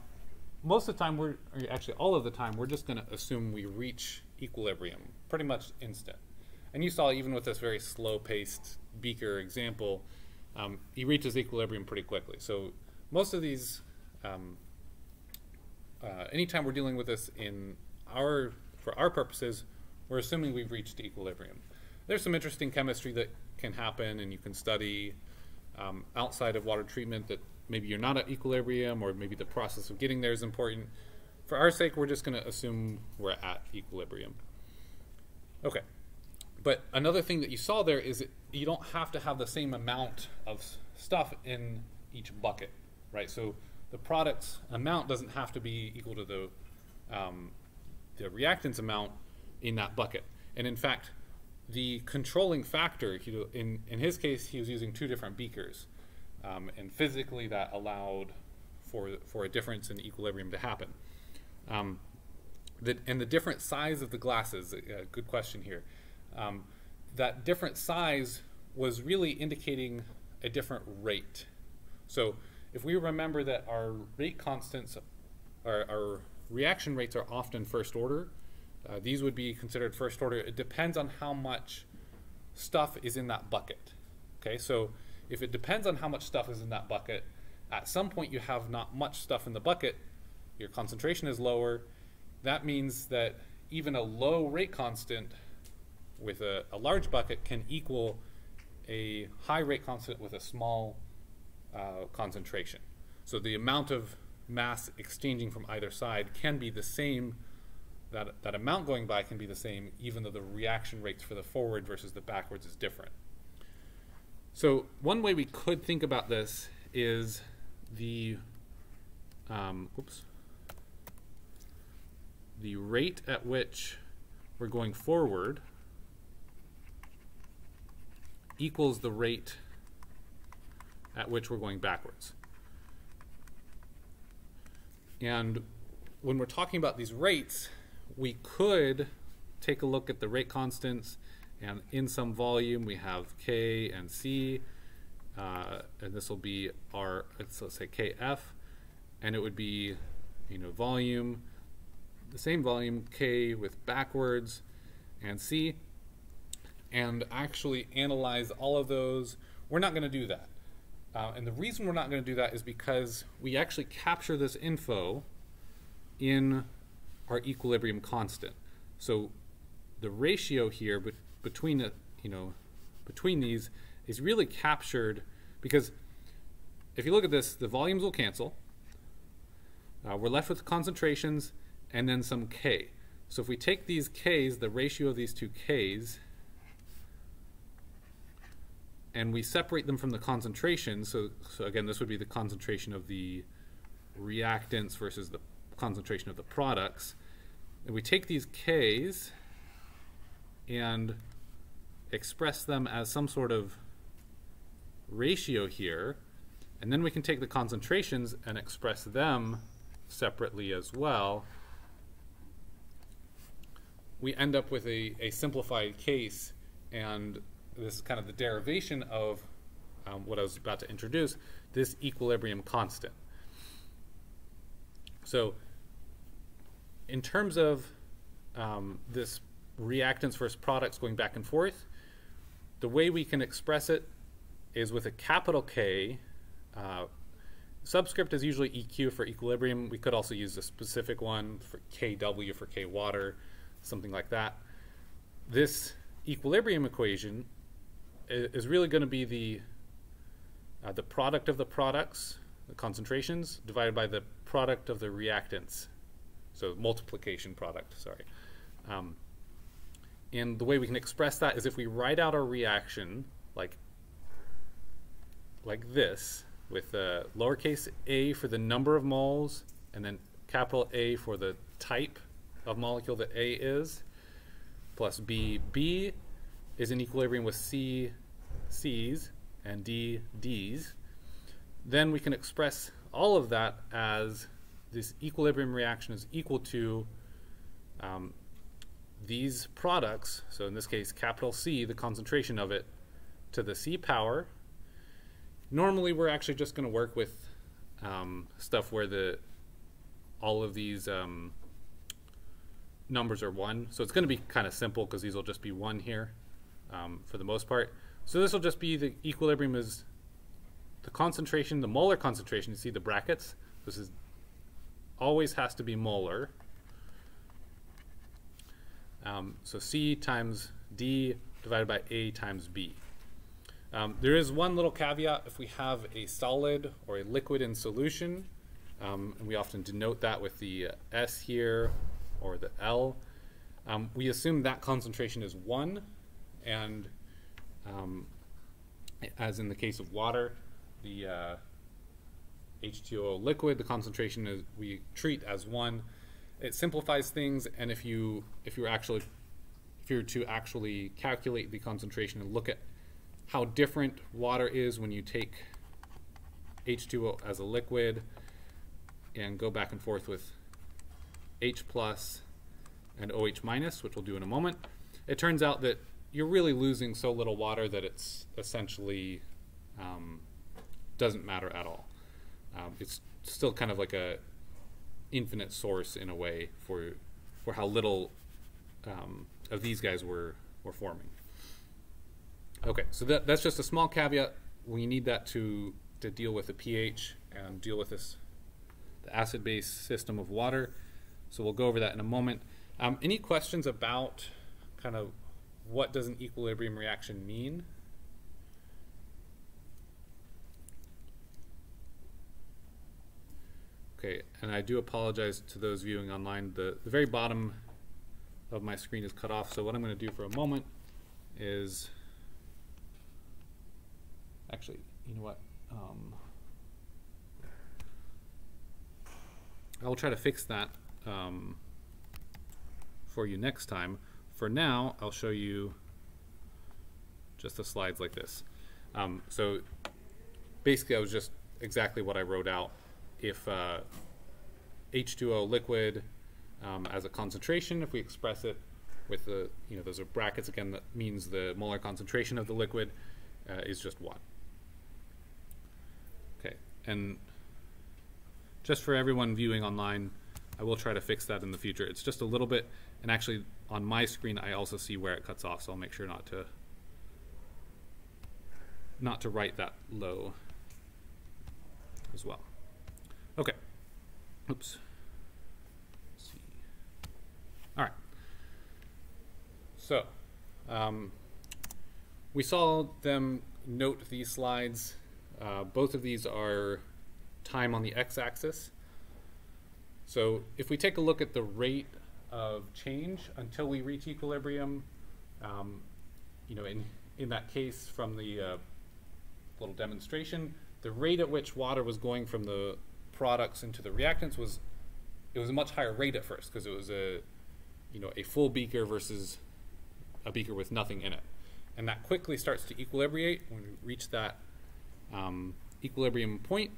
most of the time, or actually all of the time, we're just going to assume we reach equilibrium pretty much instant. And you saw even with this very slow-paced beaker example, he reaches equilibrium pretty quickly. So most of these, anytime we're dealing with this for our purposes, we're assuming we've reached equilibrium. There's some interesting chemistry that can happen and you can study outside of water treatment that maybe you're not at equilibrium, or maybe the process of getting there is important. For our sake, we're just going to assume we're at equilibrium. Okay. But another thing that you saw there is that you don't have to have the same amount of stuff in each bucket, right? So the product's amount doesn't have to be equal to the reactant's amount in that bucket. And in fact, the controlling factor, in his case, he was using 2 different beakers. And physically that allowed for a difference in equilibrium to happen. And the different size of the glasses, good question here. That different size was really indicating a different rate. So if we remember that our rate constants, our reaction rates are often first order, These would be considered first order. It depends on how much stuff is in that bucket. Okay, so if it depends on how much stuff is in that bucket, at some point you have not much stuff in the bucket, your concentration is lower. That means that even a low rate constant with a large bucket can equal a high rate constant with a small concentration. So the amount of mass exchanging from either side can be the same, that amount going by can be the same, even though the reaction rates for the forward versus the backwards is different. So one way we could think about this is the the rate at which we're going forward equals the rate at which we're going backwards. And when we're talking about these rates, we could take a look at the rate constants, and in some volume we have K and C, and this will be our, let's say KF, and it would be, volume, the same volume, K with backwards and C, and actually analyze all of those. We're not going to do that. And the reason we're not going to do that is because we actually capture this info in our equilibrium constant. So the ratio here between these is really captured, because if you look at this, the volumes will cancel. We're left with concentrations and then some K. So if we take these Ks, the ratio of these two Ks, and we separate them from the concentration, so again, this would be the concentration of the reactants versus the concentration of the products. And we take these Ks and express them as some sort of ratio here, and then we can take the concentrations and express them separately as well. We end up with a simplified case, and this is kind of the derivation of what I was about to introduce, this equilibrium constant. So in terms of this reactants versus products going back and forth, the way we can express it is with a capital K. Subscript is usually EQ for equilibrium. We could also use a specific one for KW for K water, something like that. This equilibrium equation is really going to be the product of the products, the concentrations, divided by the product of the reactants. So multiplication product, sorry. And the way we can express that is if we write out our reaction like this, with lowercase a for the number of moles, and then capital A for the type of molecule that A is, plus B. B is in equilibrium with C, C's, and D, D's. Then we can express all of that as this equilibrium reaction is equal to these products, so in this case capital C, the concentration of it, to the C power. Normally we're actually just going to work with stuff where all of these numbers are 1. So it's going to be kind of simple because these will just be 1 here for the most part. So this will just be the equilibrium is the concentration, the molar concentration. You see the brackets? This is always has to be molar. So C times D divided by A times B. There is one little caveat. If we have a solid or a liquid in solution, and we often denote that with the S here or the L, we assume that concentration is 1, and as in the case of water, the H2O liquid, the concentration is we treat as 1. It simplifies things, and if you were to actually calculate the concentration and look at how different water is when you take H2O as a liquid and go back and forth with H plus and OH minus, which we'll do in a moment, it turns out that you're really losing so little water that it's essentially doesn't matter at all. It's still kind of like a infinite source in a way for how little these guys were forming. Okay, so that's just a small caveat. We need that to deal with the pH and deal with the acid-base system of water. So we'll go over that in a moment. Any questions about kind of what does an equilibrium reaction mean? Okay, and I do apologize to those viewing online. The very bottom of my screen is cut off, so what I'm going to do for a moment is, actually, you know what? I'll try to fix that for you next time. For now, I'll show you just the slides like this. So basically, I was just exactly what I wrote out. If H2O liquid as a concentration, if we express it with the, those are brackets again, that means the molar concentration of the liquid is just 1. Okay, and just for everyone viewing online, I will try to fix that in the future. It's just a little bit, and actually on my screen I also see where it cuts off, so I'll make sure not to write that low as well. Okay. Oops. Let's see. All right. So we saw them note these slides. Both of these are time on the x-axis. So if we take a look at the rate of change until we reach equilibrium, in that case from the little demonstration, the rate at which water was going from the products into the reactants was a much higher rate at first, because it was a full beaker versus a beaker with nothing in it, and that quickly starts to equilibrate. When we reach that equilibrium point,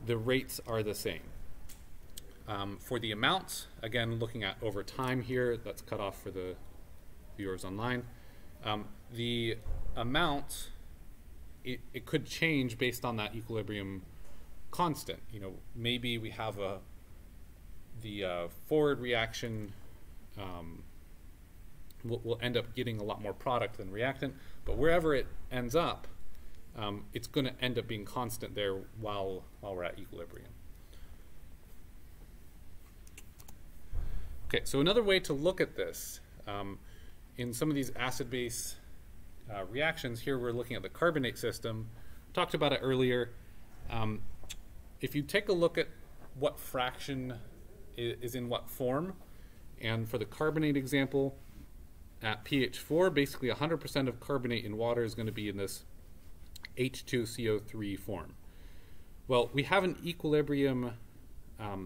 the rates are the same. For the amounts, again looking at over time here, that's cut off for the viewers online. The amounts, it could change based on that equilibrium constant. Maybe we have the forward reaction we'll end up getting a lot more product than reactant, but wherever it ends up, it's going to end up being constant there while we're at equilibrium. Okay, so another way to look at this, in some of these acid-base reactions, here we're looking at the carbonate system. Talked about it earlier. If you take a look at what fraction is in what form, and for the carbonate example, at pH 4, basically 100% of carbonate in water is going to be in this H2CO3 form. Well, we have an equilibrium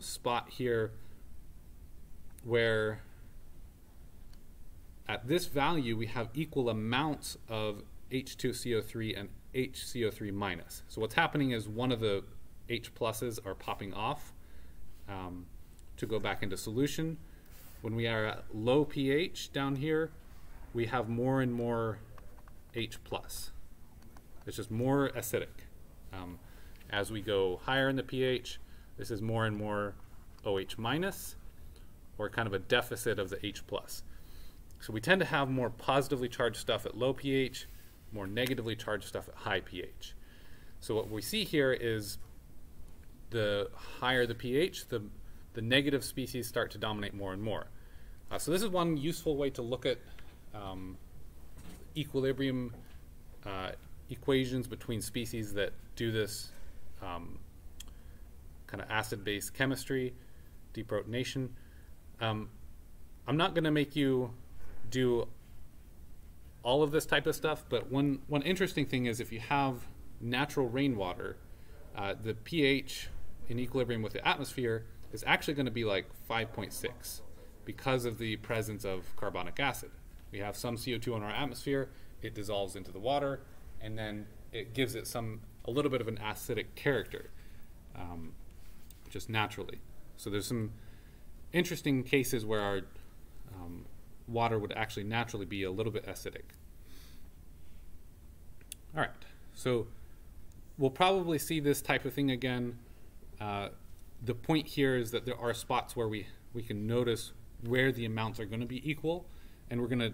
spot here where at this value we have equal amounts of H2CO3 and HCO3 minus. So what's happening is one of the H pluses are popping off to go back into solution. When we are at low pH down here, we have more and more H plus. It's just more acidic. As we go higher in the pH, this is more and more OH minus, or kind of a deficit of the H plus. So we tend to have more positively charged stuff at low pH, more negatively charged stuff at high pH. So what we see here is the higher the pH, the negative species start to dominate more and more. So this is one useful way to look at equilibrium equations between species that do this kind of acid-base chemistry, deprotonation. I'm not going to make you do all of this type of stuff, but one interesting thing is if you have natural rainwater, the pH in equilibrium with the atmosphere is actually going to be like 5.6 because of the presence of carbonic acid. We have some CO2 in our atmosphere, it dissolves into the water, and then it gives it a little bit of an acidic character, just naturally. So there's some interesting cases where our water would actually naturally be a little bit acidic. All right, so we'll probably see this type of thing again. The point here is that there are spots where we can notice where the amounts are going to be equal, and we're going to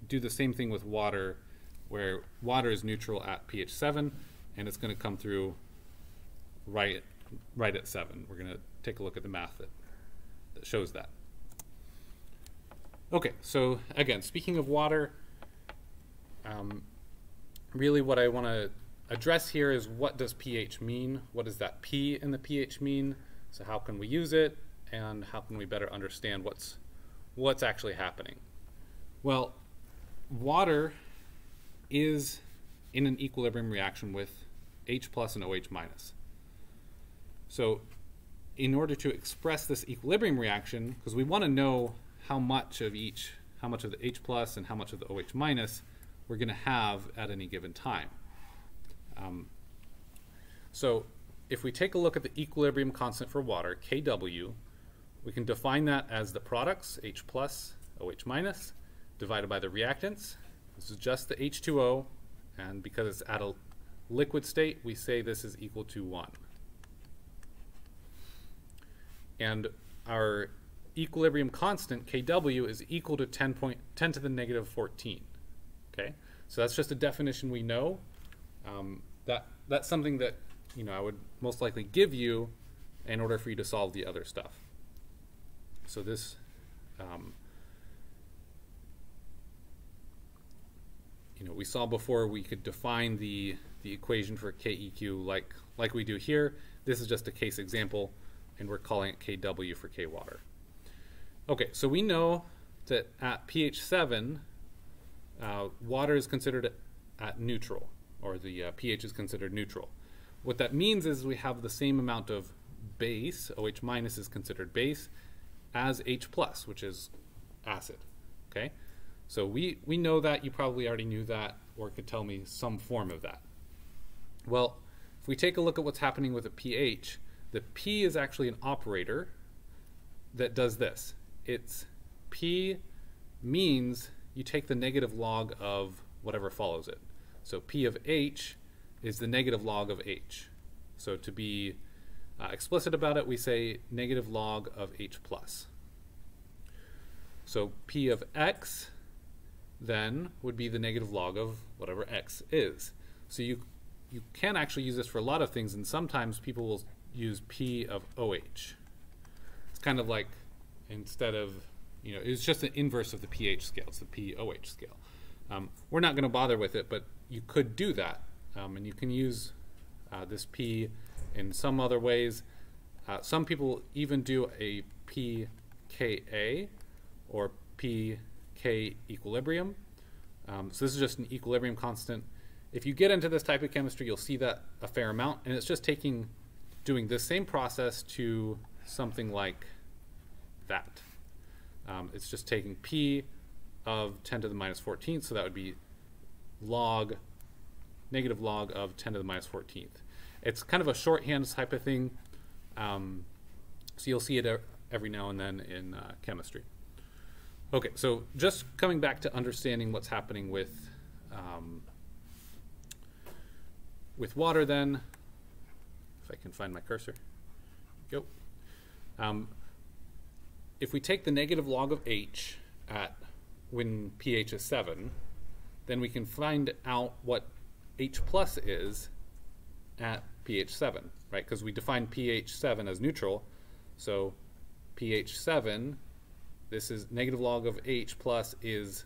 do the same thing with water, where water is neutral at pH 7, and it's going to come through right at 7. We're going to take a look at the math that shows that. Okay, so again, speaking of water, really what I want to address here is, what does pH mean? What does that P in the pH mean? So how can we use it, and how can we better understand what's actually happening? Well, water is in an equilibrium reaction with H plus and OH minus. So in order to express this equilibrium reaction, because we want to know how much of the H plus and how much of the OH minus we're going to have at any given time. So if we take a look at the equilibrium constant for water, Kw, we can define that as the products, H plus, OH minus, divided by the reactants. This is just the H2O, and because it's at a liquid state, we say this is equal to 1. And our equilibrium constant, Kw, is equal to 10 to the negative 14. Okay, so that's just a definition we know. That's something that I would most likely give you in order for you to solve the other stuff. So this, we saw before we could define the equation for KEQ like we do here. This is just a case example, and we're calling it Kw for K water. Okay, so we know that at pH 7, water is considered at neutral, or the pH is considered neutral. What that means is we have the same amount of base, OH minus is considered base, as H plus, which is acid. Okay, so we know that. You probably already knew that, or could tell me some form of that. Well, if we take a look at what's happening with a pH, the P is actually an operator that does this. It's P means you take the negative log of whatever follows it. So P of H is the negative log of H. So to be explicit about it, we say negative log of H plus. So P of X then would be the negative log of whatever X is. So you can actually use this for a lot of things, and sometimes people will use P of OH. It's kind of like, instead of, it's just the inverse of the pH scale. It's the pOH scale. We're not going to bother with it, but you could do that. And you can use this P in some other ways. Some people even do a pKa or pK equilibrium. So this is just an equilibrium constant. If you get into this type of chemistry, you'll see that a fair amount, and it's just doing this same process to something like that. It's just taking P of 10 to the minus 14th, so that would be negative log of 10 to the minus 14th. It's kind of a shorthand type of thing, so you'll see it every now and then in chemistry. Okay, so just coming back to understanding what's happening with water then, if I can find my cursor. Go. If we take the negative log of H when pH is 7, then we can find out what H plus is at pH 7, right? Because we define pH 7 as neutral. So pH 7, this is negative log of H plus is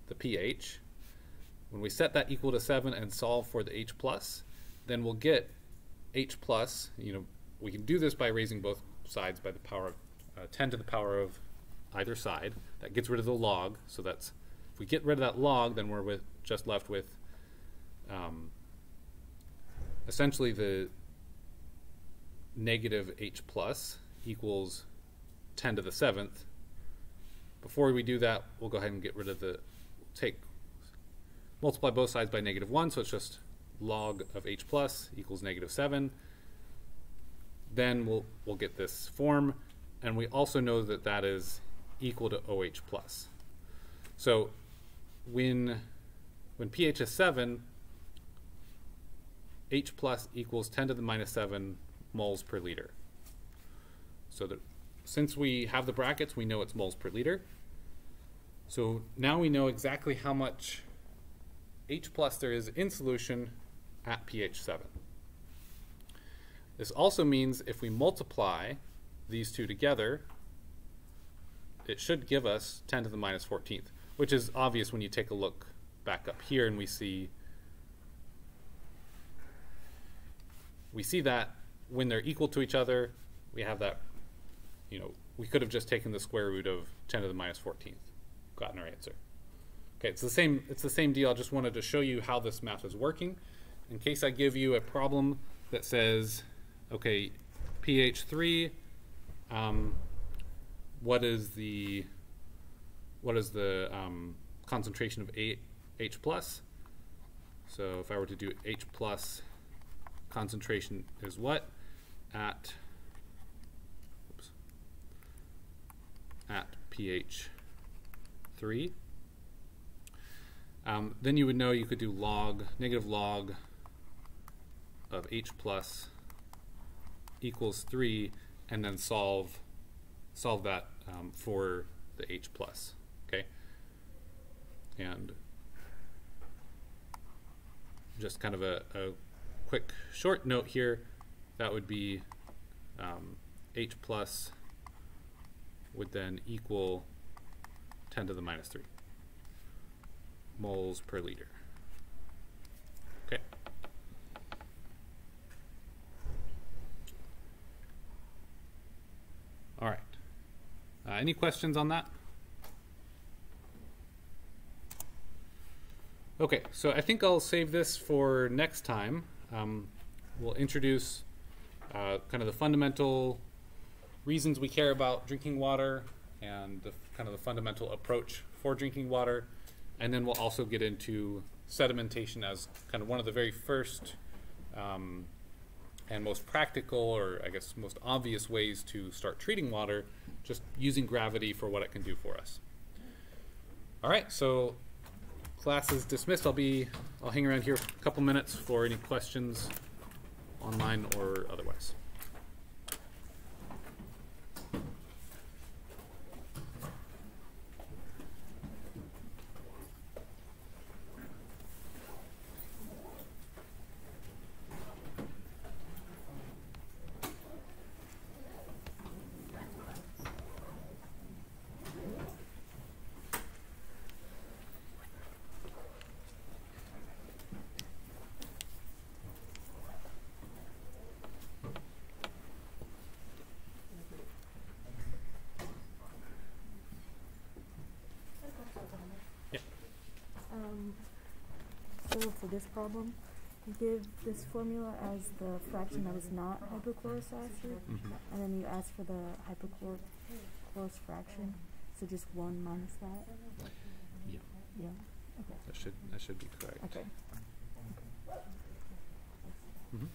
the pH. When we set that equal to 7 and solve for the H plus, then we'll get H plus. We can do this by raising both sides by the power of 10 to the power of either side. That gets rid of the log. So that's, if we get rid of that log, then we're just left with essentially the negative H plus equals 10 to the 7th. Before we do that, we'll go ahead and get rid of multiply both sides by negative 1, so it's just log of H plus equals negative 7. Then we'll get this form, and we also know that that is equal to OH plus. So when pH is 7, H plus equals 10 to the minus 7 moles per liter. So since we have the brackets, we know it's moles per liter. So now we know exactly how much H plus there is in solution at pH 7. This also means if we multiply these two together, it should give us 10 to the minus 14th, which is obvious when you take a look back up here and we see that when they're equal to each other, we have that, you know, we could have just taken the square root of 10 to the minus 14th, gotten our answer. Okay, it's the same deal. I just wanted to show you how this math is working. In case I give you a problem that says, okay, pH 3, what is the concentration of H plus? So if I were to do H plus concentration is what at pH 3, then you would know you could do negative log of H plus equals 3 and then solve that for the H plus, okay? And just kind of a quick short note here, that would be H plus would then equal 10 to the minus 3 moles per liter. Okay. All right. Any questions on that? Okay, so I think I'll save this for next time. We'll introduce kind of the fundamental reasons we care about drinking water and kind of the fundamental approach for drinking water. And then we'll also get into sedimentation as kind of one of the very first and most practical, or I guess most obvious ways to start treating water, just using gravity for what it can do for us. All right, so class is dismissed. I'll hang around here a couple minutes for any questions online or otherwise. So for this problem, you give this formula as the fraction that is not hypochlorous acid, and then you ask for the hypochlorous fraction, so just 1 minus that? Yeah. Yeah, okay. That should be correct. Okay. Mm-hmm.